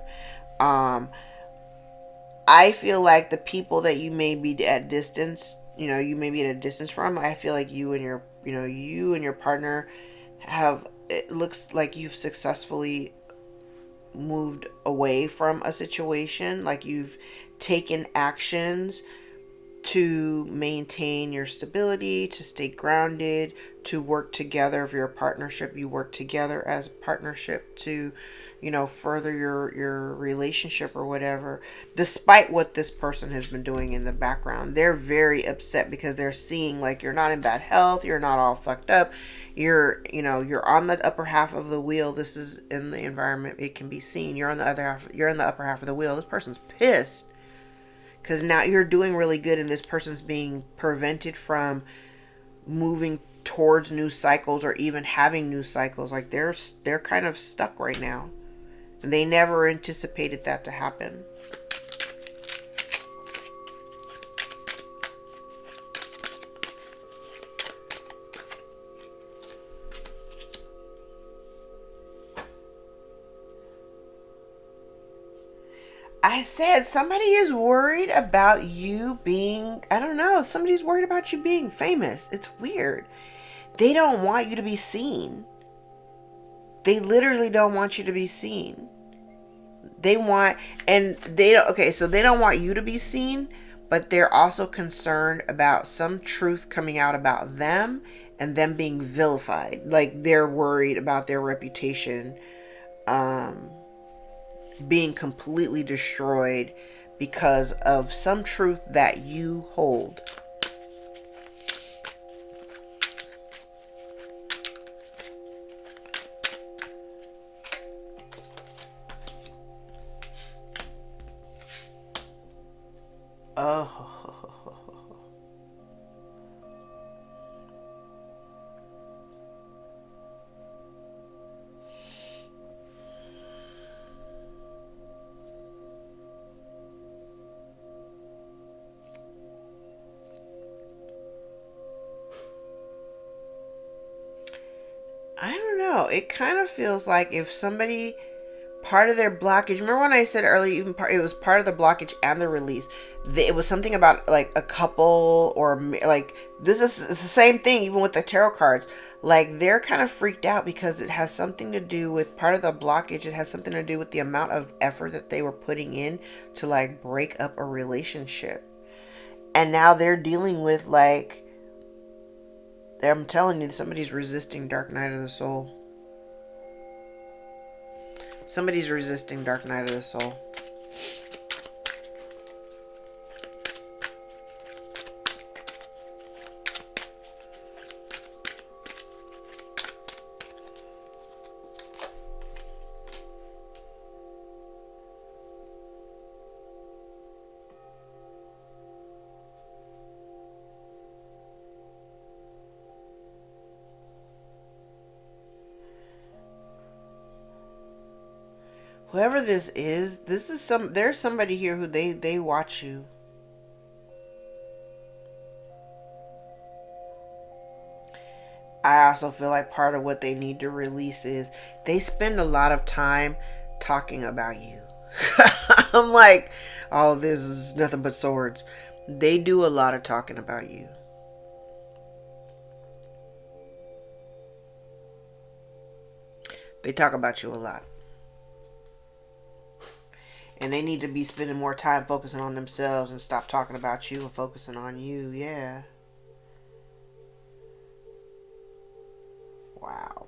I feel like the people that you may be at distance, you may be at a distance from, I feel like you and your partner have, it looks like you've successfully moved away from a situation, like you've taken actions to maintain your stability, to stay grounded, to work together. If you're a partnership, you work together as a partnership to, further your relationship or whatever. Despite what this person has been doing in the background, they're very upset because they're seeing like you're not in bad health, you're not all fucked up, you're on the upper half of the wheel. This is in the environment, it can be seen. You're on the other half, you're in the upper half of the wheel. This person's pissed because now you're doing really good and this person's being prevented from moving towards new cycles or even having new cycles. Like they're kind of stuck right now. And they never anticipated that to happen. I said somebody is worried about you being, I don't know, somebody's worried about you being famous. It's weird. They don't want you to be seen. They literally don't want you to be seen. They want, and they don't, okay, so they don't want you to be seen, but they're also concerned about some truth coming out about them and them being vilified. Like they're worried about their reputation being completely destroyed because of some truth that you hold. Oh. I don't know. It kind of feels like if somebody, part of their blockage, remember when I said earlier, even it was part of the blockage and the release. It was something about like a couple or like this is it's the same thing even with the tarot cards. Like they're kind of freaked out because it has something to do with part of the blockage. It has something to do with the amount of effort that they were putting in to like break up a relationship. And now they're dealing with like, I'm telling you, somebody's resisting Dark Night of the Soul. Somebody's resisting Dark Night of the Soul. Whoever this is there's somebody here who they watch you. I also feel like part of what they need to release is they spend a lot of time talking about you. I'm like, oh, this is nothing but swords. They do a lot of talking about you. They talk about you a lot. And they need to be spending more time focusing on themselves and stop talking about you and focusing on you. Yeah. Wow.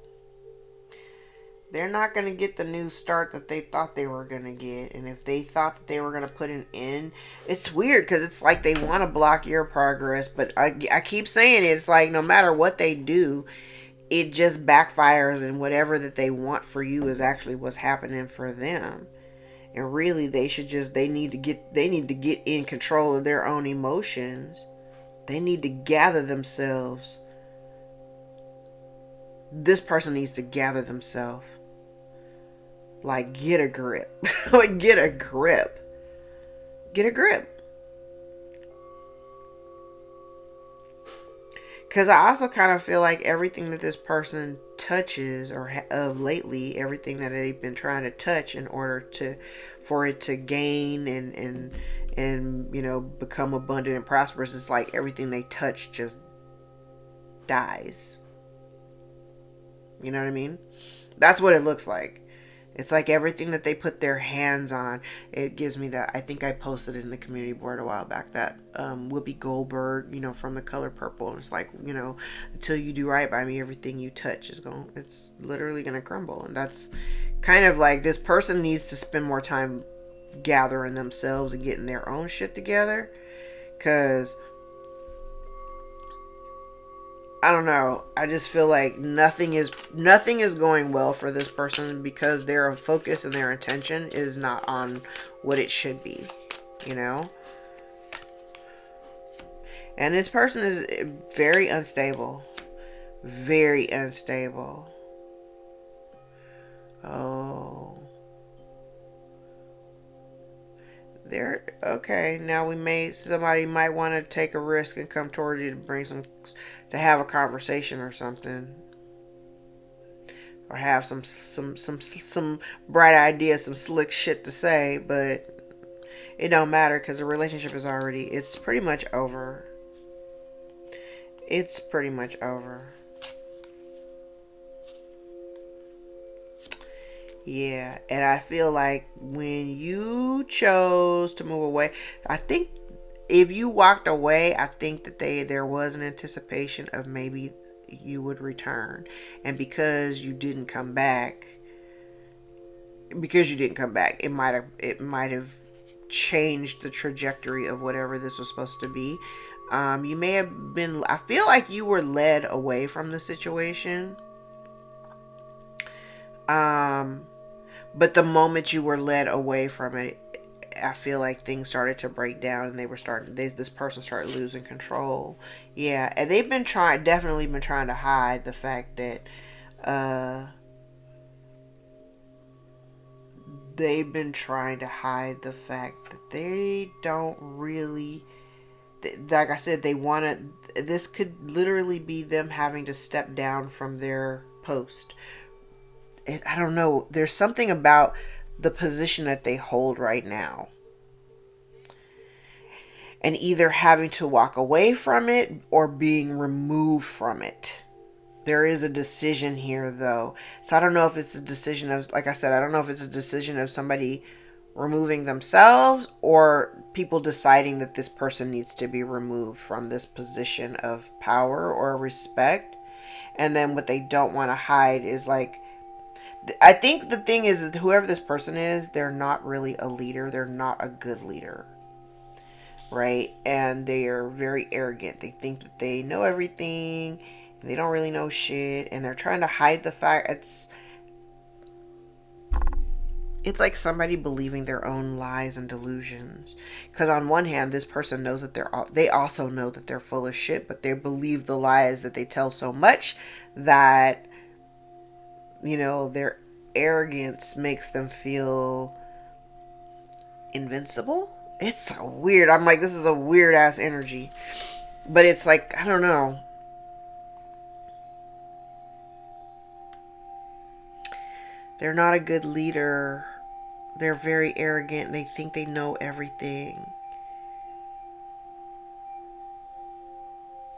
They're not going to get the new start that they thought they were going to get. And if they thought that they were going to put an end, it's weird because it's like they want to block your progress. But I keep saying it, it's like no matter what they do, it just backfires, and whatever that they want for you is actually what's happening for them. And really, they need to get in control of their own emotions. They need to gather themselves. This person needs to gather themselves. Like, get a grip. Like, get a grip. Get a grip. Because I also kind of feel like everything that this person touches, or of lately, everything that they've been trying to touch in order for it to gain and become abundant and prosperous, it's like everything they touch just dies. You know what I mean? That's what it looks like. It's like everything that they put their hands on, it gives me that. I think I posted it in the community board a while back, that Whoopi Goldberg, from The Color Purple. And it's like, until you do right by me, everything you touch it's literally going to crumble. And that's kind of like, this person needs to spend more time gathering themselves and getting their own shit together. Because I don't know. I just feel like nothing is going well for this person, because their focus and their intention is not on what it should be, And this person is very unstable. Very unstable. Oh. Okay. Now somebody might want to take a risk and come towards you to have a conversation or something, or have some bright ideas, some slick shit to say, but it don't matter, because the relationship is it's pretty much over. It's pretty much over. Yeah, and I feel like when you chose to move away, I think if you walked away, I think that there was an anticipation of maybe you would return. And because you didn't come back, it might have changed the trajectory of whatever this was supposed to be. You may have been, I feel like you were led away from the situation. But the moment you were led away from it, I feel like things started to break down, and this person started losing control. Yeah, and definitely been trying to hide the fact that, they don't really, like I said, this could literally be them having to step down from their post. I don't know. There's something about the position that they hold right now, and either having to walk away from it or being removed from it. There is a decision here, though. So I don't know if it's a decision of, like I said, I don't know if it's a decision of somebody removing themselves, or people deciding that this person needs to be removed from this position of power or respect. And then what they don't want to hide is, like, I think the thing is that whoever this person is, they're not really a leader. They're not a good leader. Right? And they are very arrogant. They think that they know everything, and they don't really know shit. And they're trying to hide the fact. It's like somebody believing their own lies and delusions. Because on one hand, this person knows that they also know that they're full of shit, but they believe the lies that they tell so much that, their arrogance makes them feel invincible. It's so weird. I'm like, this is a weird ass energy. But it's like, I don't know. They're not a good leader. They're very arrogant. They think they know everything.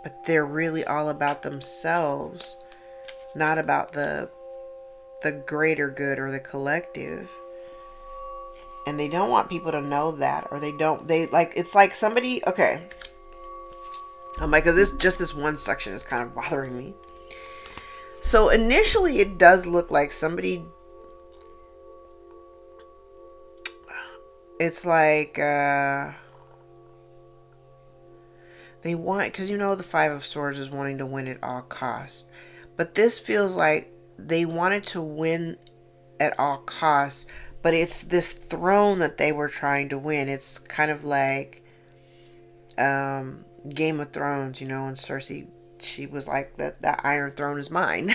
But they're really all about themselves, not about the greater good or the collective. And they don't want people to know that, or it's like somebody, okay. I'm like, because this one section is kind of bothering me. So initially it does look like somebody, it's like, they want, because the Five of Swords is wanting to win at all costs. But this feels like they wanted to win at all costs, but it's this throne that they were trying to win. It's kind of like Game of Thrones, you know, and Cersei, she was like, that Iron Throne is mine.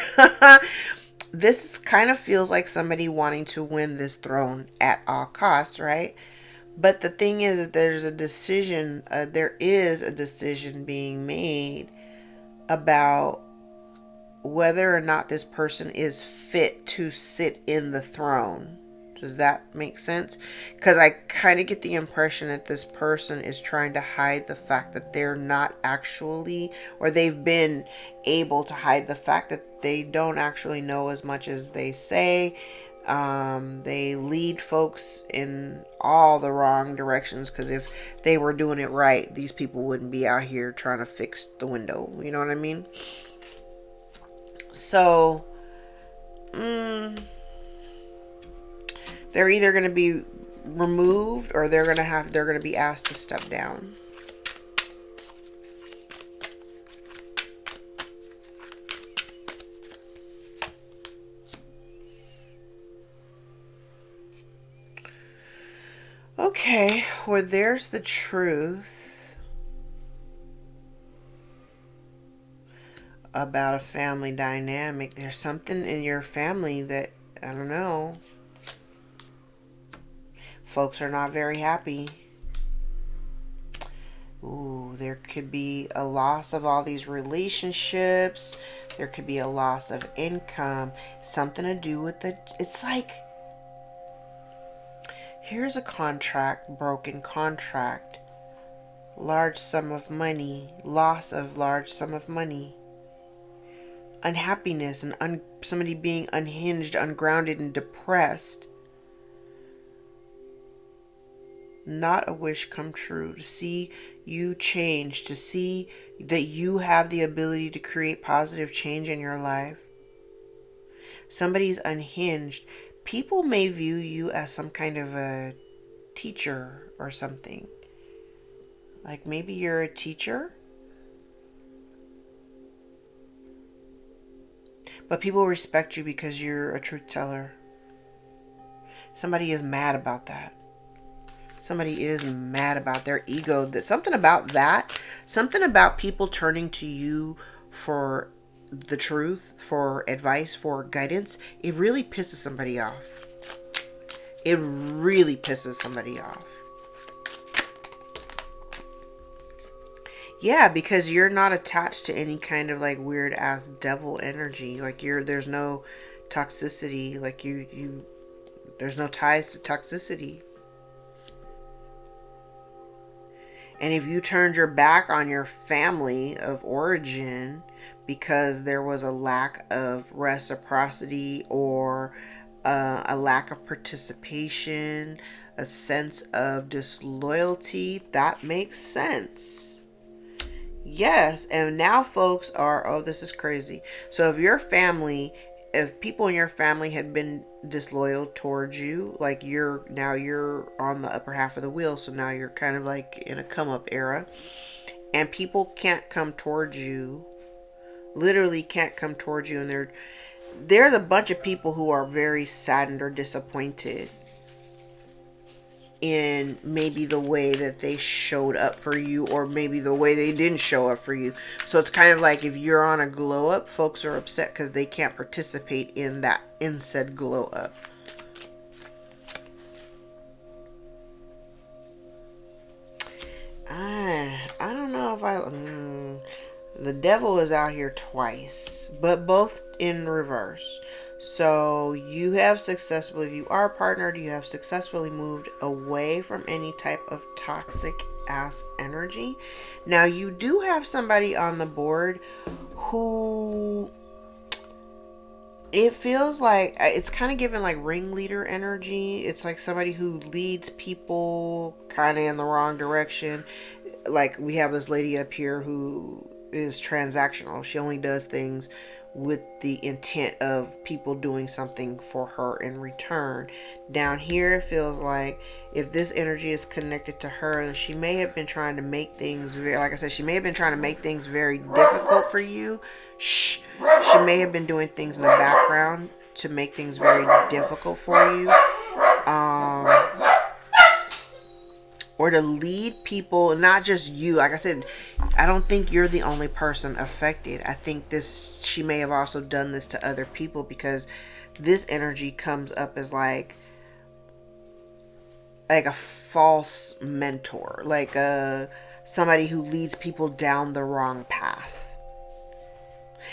This kind of feels like somebody wanting to win this throne at all costs, right? But the thing is that there is a decision being made about whether or not this person is fit to sit in the throne. Does that make sense? Because I kind of get the impression that this person is trying to hide the fact that they're not actually, or they've been able to hide the fact that they don't actually know as much as they say. They lead folks in all the wrong directions, because if they were doing it right, these people wouldn't be out here trying to fix the window. You know what I mean? So, they're either going to be removed, or they're going to be asked to step down. Okay, well, there's the truth about a family dynamic. There's something in your family that, I don't know, folks are not very happy. Ooh, there could be a loss of all these relationships. There could be a loss of income. Something to do with it's like, here's a contract, broken contract, large sum of money, loss of large sum of money, unhappiness, and somebody being unhinged, ungrounded, and depressed. Not a wish come true. To see you change, to see that you have the ability to create positive change in your life. Somebody's unhinged. People may view you as some kind of a teacher or something. Like maybe you're a teacher, but people respect you because you're a truth teller. Somebody is mad about that. Somebody is mad about their ego. Something about people turning to you for the truth, for advice, for guidance. It really pisses somebody off. It really pisses somebody off. Yeah, because you're not attached to any kind of like weird ass devil energy. Like there's no toxicity. Like there's no ties to toxicity. And if you turned your back on your family of origin because there was a lack of reciprocity, or a lack of participation, a sense of disloyalty, that makes sense. Yes, and now folks are, oh, this is crazy. So if people in your family had been disloyal towards you, like you're on the upper half of the wheel, so now you're kind of like in a come up era, and people can't come towards you, literally can't come towards you, and there's a bunch of people who are very saddened or disappointed in maybe the way that they showed up for you, or maybe the way they didn't show up for you. So it's kind of like if you're on a glow up, folks are upset because they can't participate in said glow up. I don't know if the devil is out here twice, but both in reverse. So you have successfully, if you are partnered, you have successfully moved away from any type of toxic ass energy. Now you do have somebody on the board who, it feels like it's kind of given like ringleader energy. It's like somebody who leads people kind of in the wrong direction. Like we have this lady up here who is transactional. She only does things with the intent of people doing something for her in return. Down here, it feels like if this energy is connected to her, she may have been trying to make things very, like I said, she may have been trying to make things very difficult for you. Shh. She may have been doing things in the background to make things very difficult for you. Or to lead people, not just you. Like I said, I don't think you're the only person affected. I think she may have also done this to other people, because this energy comes up as like a false mentor, like somebody who leads people down the wrong path.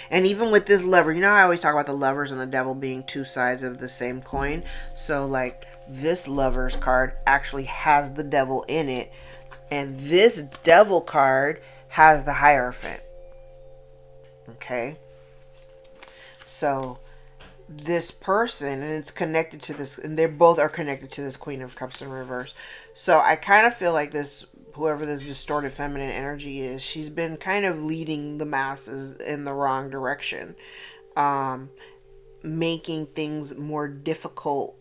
And even with this lover, I always talk about the lovers and the devil being two sides of the same coin. So like, this lover's card actually has the devil in it, and this devil card has the Hierophant. Okay, so this person, and it's connected to this, and they both are connected to this Queen of Cups in reverse. So I kind of feel like whoever this distorted feminine energy is, she's been kind of leading the masses in the wrong direction, making things more difficult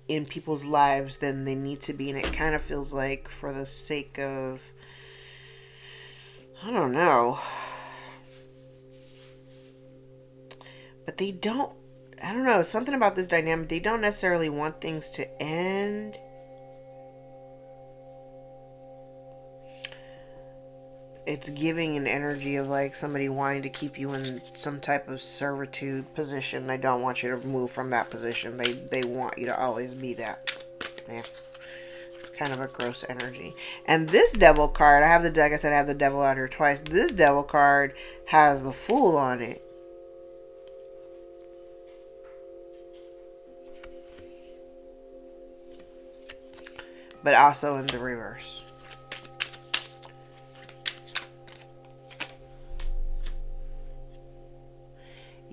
in people's lives than they need to be. And it kind of feels like, for the sake of, I don't know, but I don't know, something about this dynamic, they don't necessarily want things to end. It's giving an energy of like somebody wanting to keep you in some type of servitude position. They don't want you to move from that position. They want you to always be that. Yeah. It's kind of a gross energy. And this devil card, like I said, I have the devil out here twice. This devil card has the Fool on it. But also in the reverse.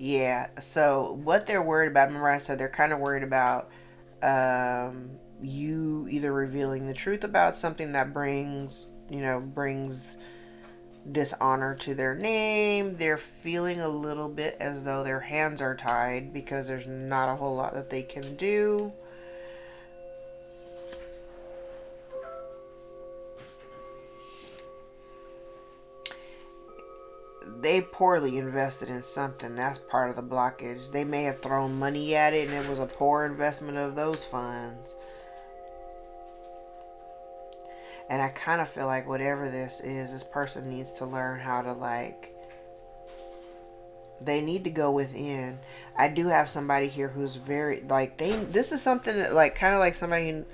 Yeah, so what they're worried about, remember I said they're kind of worried about you either revealing the truth about something that brings dishonor to their name. They're feeling a little bit as though their hands are tied because there's not a whole lot that they can do. They poorly invested in something. That's part of the blockage. They may have thrown money at it and it was a poor investment of those funds. And I kind of feel like whatever this is, this person needs to learn how to they need to go within. I do have somebody here who's very this is something that kind of like somebody who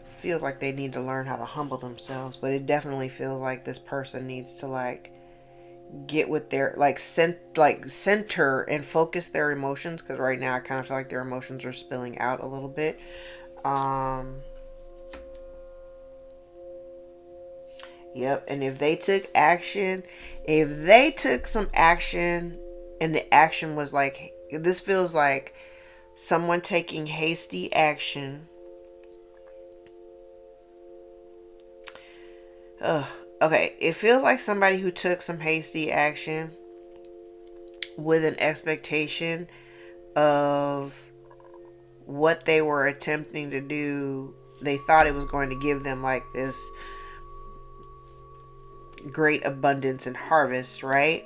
feels like they need to learn how to humble themselves, but it definitely feels like this person needs to get with their center and focus their emotions, because right now I kind of feel like their emotions are spilling out a little bit. Yep. And if they took some action and the action was this feels like someone taking hasty action. Okay, it feels like somebody who took some hasty action with an expectation of what they were attempting to do. They thought it was going to give them this great abundance and harvest, right?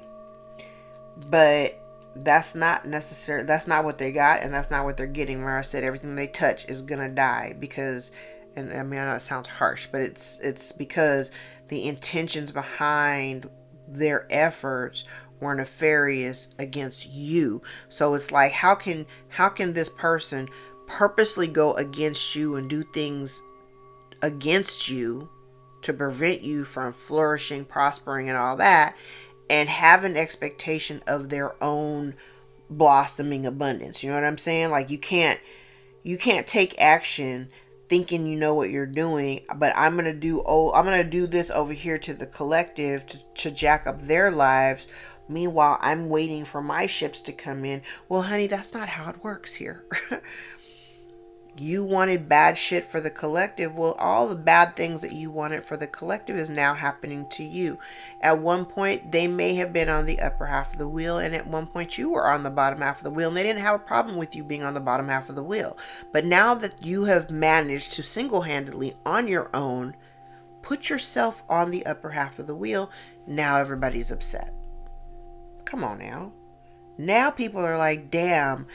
But that's not necessary. That's not what they got, and that's not what they're getting. Where I said everything they touch is gonna die, because, and I mean, I know it sounds harsh, but it's because the intentions behind their efforts were nefarious against you. So it's like, how can this person purposely go against you and do things against you to prevent you from flourishing, prospering, and all that, and have an expectation of their own blossoming abundance? You know what I'm saying? You can't take action thinking you know what you're doing, but I'm gonna do this over here to the collective to jack up their lives. Meanwhile, I'm waiting for my ships to come in. Well, honey, that's not how it works here. You wanted bad shit for the collective. Well, all the bad things that you wanted for the collective is now happening to you. At one point, they may have been on the upper half of the wheel, and at one point, you were on the bottom half of the wheel, and they didn't have a problem with you being on the bottom half of the wheel. But now that you have managed to single-handedly, on your own, put yourself on the upper half of the wheel, now everybody's upset. Come on now. Now people are like, damn,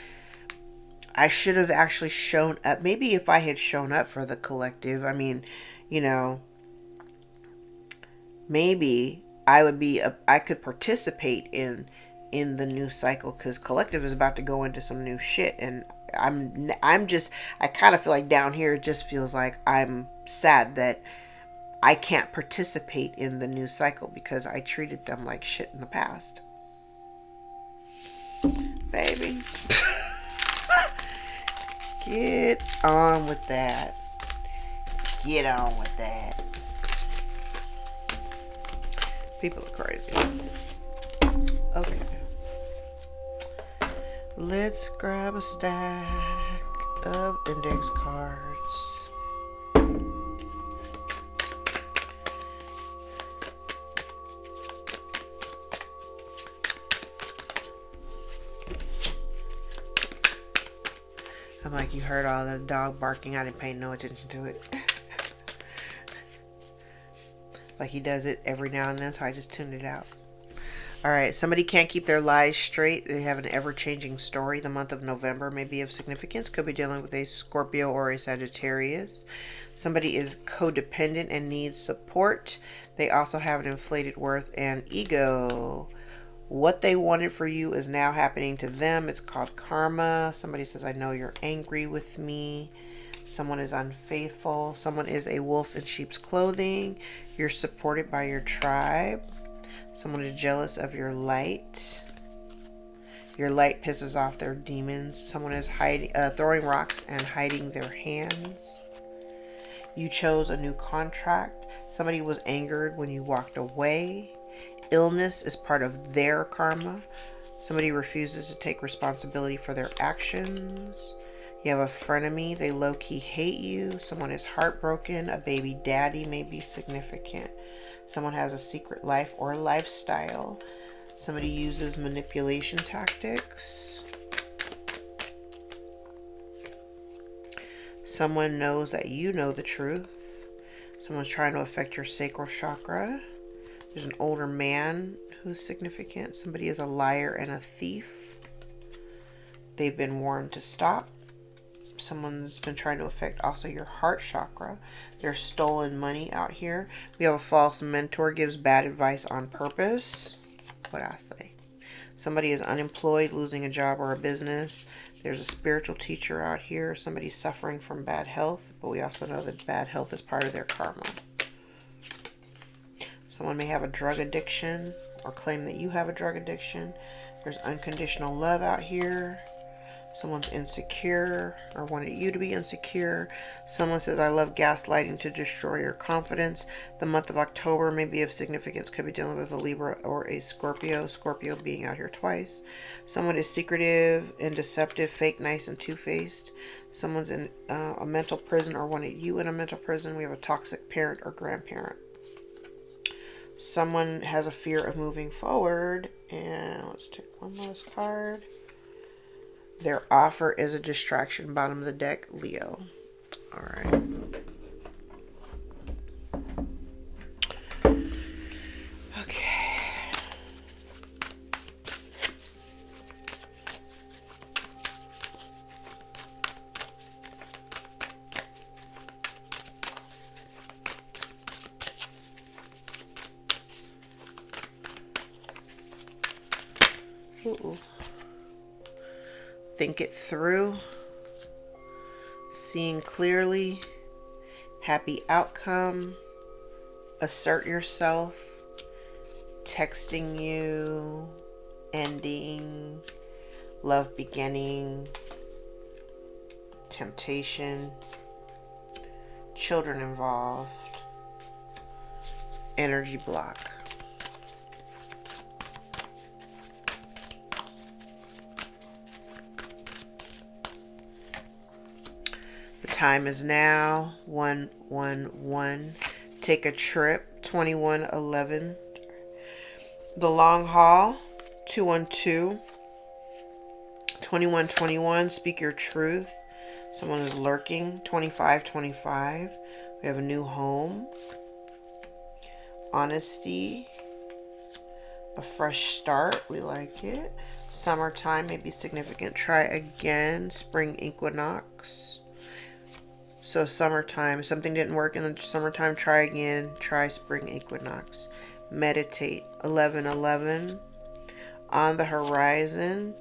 I should have actually shown up. Maybe if I had shown up for the collective, I mean, you know, maybe I could participate in the new cycle, because collective is about to go into some new shit, and I kind of feel like down here it just feels like I'm sad that I can't participate in the new cycle because I treated them like shit in the past. Baby. Get on with that. Get on with that. People are crazy. Okay. Let's grab a stack of index cards. I'm like, you heard all the dog barking. I didn't pay no attention to it. Like he does it every now and then, so I just tuned it out. Alright, somebody can't keep their lies straight. They have an ever-changing story. The month of November may be of significance. Could be dealing with a Scorpio or a Sagittarius. Somebody is codependent and needs support. They also have an inflated worth and ego. What they wanted for you is now happening to them. It's called karma. Somebody says, I know you're angry with me. Someone is unfaithful. Someone is a wolf in sheep's clothing. You're supported by your tribe. Someone is jealous of your light. Your light pisses off their demons. Someone is throwing rocks and hiding their hands. You chose a new contract. Somebody was angered when you walked away. Illness is part of their karma. Somebody refuses to take responsibility for their actions. You have a frenemy. They low-key hate you. Someone is heartbroken. A baby daddy may be significant. Someone has a secret life or lifestyle. Somebody uses manipulation tactics. Someone knows that you know the truth. Someone's trying to affect your sacral chakra. There's an older man who's significant. Somebody is a liar and a thief. They've been warned to stop. Someone's been trying to affect also your heart chakra. There's stolen money out here. We have a false mentor gives bad advice on purpose. What I say? Somebody is unemployed, losing a job or a business. There's a spiritual teacher out here. Somebody's suffering from bad health, but we also know that bad health is part of their karma. Someone may have a drug addiction or claim that you have a drug addiction. There's unconditional love out here. Someone's insecure or wanted you to be insecure. Someone says, I love gaslighting to destroy your confidence. The month of October may be of significance. Could be dealing with a Libra or a Scorpio. Scorpio being out here twice. Someone is secretive and deceptive, fake, nice, and two-faced. Someone's in a mental prison or wanted you in a mental prison. We have a toxic parent or grandparent. Someone has a fear of moving forward. And let's take one last card. Their offer is a distraction. Bottom of the deck, Leo. All right. Okay. Ooh. Think it through, seeing clearly, happy outcome, assert yourself, texting you, ending, love beginning, temptation, children involved, energy block. Time is now. 111. Take a trip. 2111. The long haul. 212. 2121. Speak your truth. Someone is lurking. 2525. We have a new home. Honesty. A fresh start. We like it. Summertime may be significant. Try again. Spring equinox. So summertime. Something didn't work in the summertime. Try again. Try spring equinox. Meditate. 1111. On the horizon.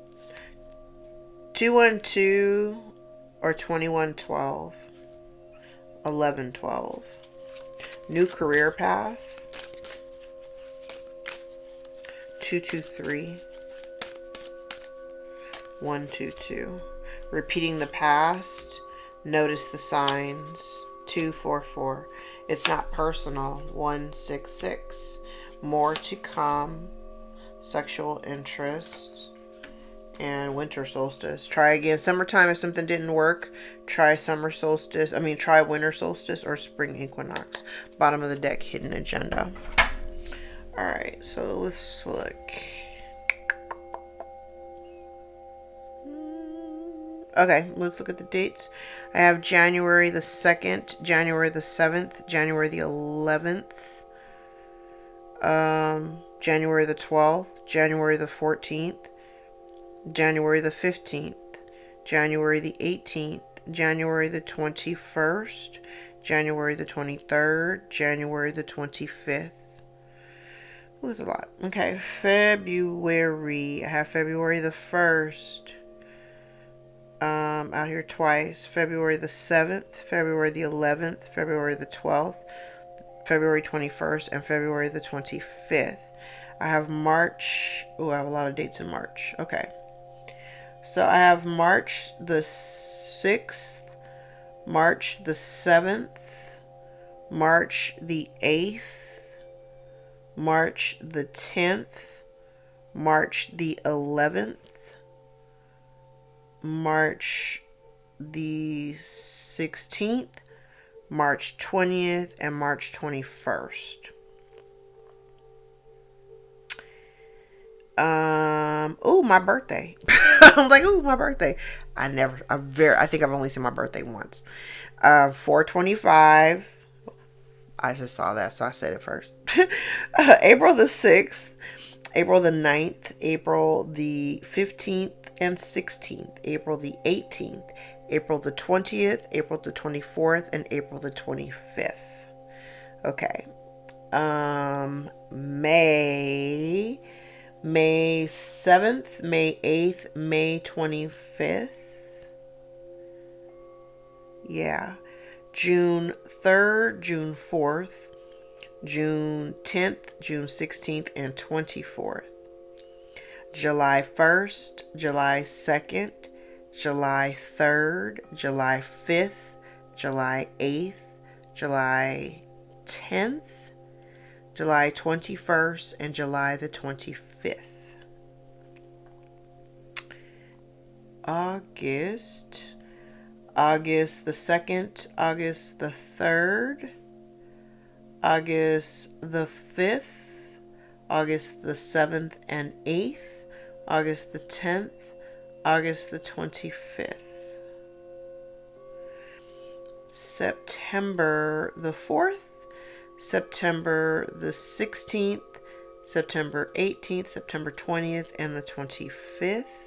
212 or 2112. 1112. New career path. 223. 122. Repeating the past. Notice the signs. 244. It's not personal. 166. More to come. Sexual interest. And winter solstice. Try again. Summertime, if something didn't work, try summer solstice. Try winter solstice or spring equinox. Bottom of the deck, hidden agenda. Alright, so let's look. Okay, let's look at the dates. I have January the 2nd, January the 7th, January the 11th, January the 12th, January the 14th, January the 15th, January the 18th, January the 21st, January the 23rd, January the 25th. Ooh, that's a lot. Okay, February. I have February the 1st. Out here twice. February the 7th, February the 11th, February the 12th, February 21st, and February the 25th. I have March. Oh, I have a lot of dates in March. Okay. So I have March the 6th, March the 7th, March the 8th, March the 10th, March the 11th, March the 16th, March 20th, and March 21st. Oh, my birthday. I'm like, oh, my birthday. I think I've only seen my birthday once. 425. I just saw that, so I said it first. April the 6th, April the 9th, April the 15th and 16th, April the 18th, April the 20th, April the 24th, and April the 25th. Okay. May 7th, May 8th, May 25th. Yeah. June 3rd, June 4th, June 10th, June 16th, and 24th. July 1st, July 2nd, July 3rd, July 5th, July 8th, July 10th, July 21st, and July the 25th. August the 2nd, August the 3rd, August the 5th, August the 7th and 8th, August the 10th, August the 25th. September the 4th, September the 16th, September 18th, September 20th, and the 25th.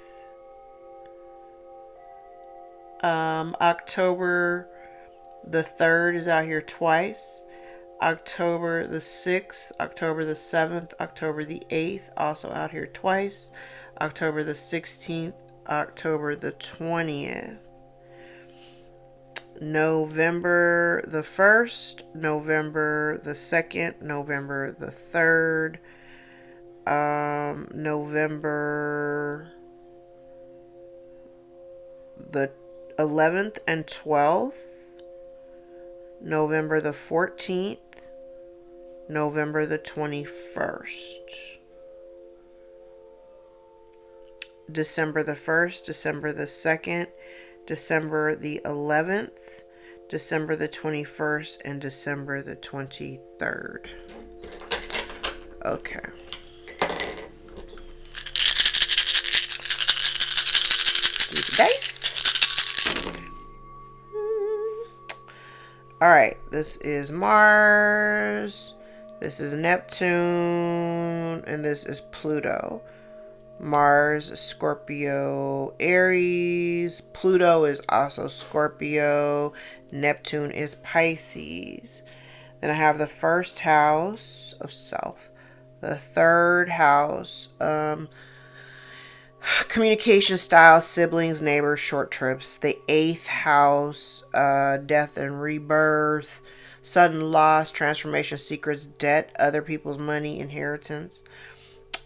October the 3rd is out here twice. October the 6th, October the 7th, October the 8th, also out here twice. October the 16th, October the 20th. November the 1st, November the 2nd, November the 3rd, November the 11th and 12th, November the 14th, November the 21st. December the 1st, December the 2nd, December the 11th, December the 21st, and December the 23rd. Okay. Do the dice. Alright, this is Mars, this is Neptune, and this is Pluto. Mars, Scorpio, Aries. Pluto is also Scorpio. Neptune is Pisces. Then I have the first house of self. The third house, communication style, siblings, neighbors, short trips. The 8th house, death and rebirth, sudden loss, transformation, secrets, debt, other people's money, inheritance.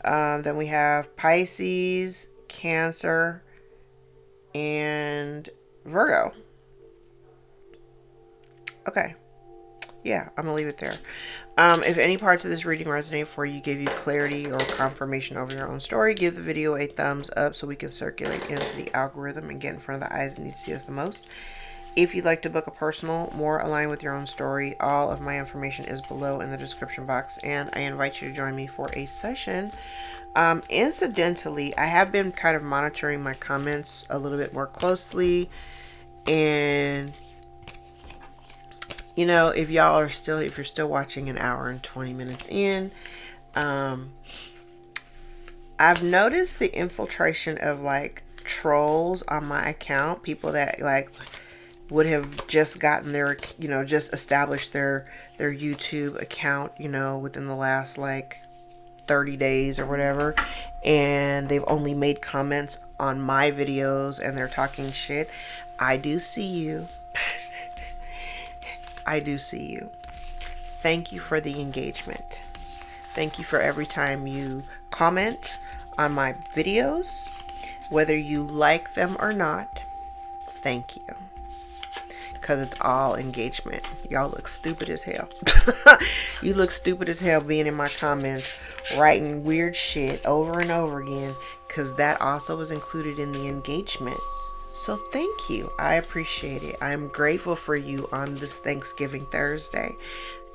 Then we have Pisces, Cancer, and Virgo. Okay. Yeah, I'm going to leave it there. If any parts of this reading resonate for you, give you clarity or confirmation over your own story, give the video a thumbs up so we can circulate into the algorithm and get in front of the eyes that need to see us the most. If you'd like to book a personal, more aligned with your own story, all of my information is below in the description box, and I invite you to join me for a session. Incidentally, I have been kind of monitoring my comments a little bit more closely, and you know, if y'all are still, if you're still watching an hour and 20 minutes in, I've noticed the infiltration of like trolls on my account, people that like would have just gotten their, you know, just established their YouTube account, you know, within the last like 30 days or whatever, and they've only made comments on my videos and they're talking shit. I do see you. I do see you. Thank you for the engagement. Thank you for every time you comment on my videos, whether you like them or not. Thank you. Because it's all engagement. Y'all look stupid as hell. You look stupid as hell being in my comments, writing weird shit over and over again, because that also was included in the engagement. So thank you. I appreciate it. I'm grateful for you on this Thanksgiving Thursday.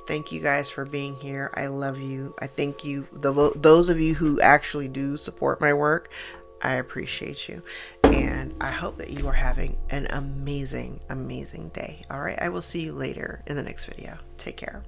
Thank you guys for being here. I love you. I thank you. Those of you who actually do support my work, I appreciate you. And I hope that you are having an amazing, amazing day. All right. I will see you later in the next video. Take care.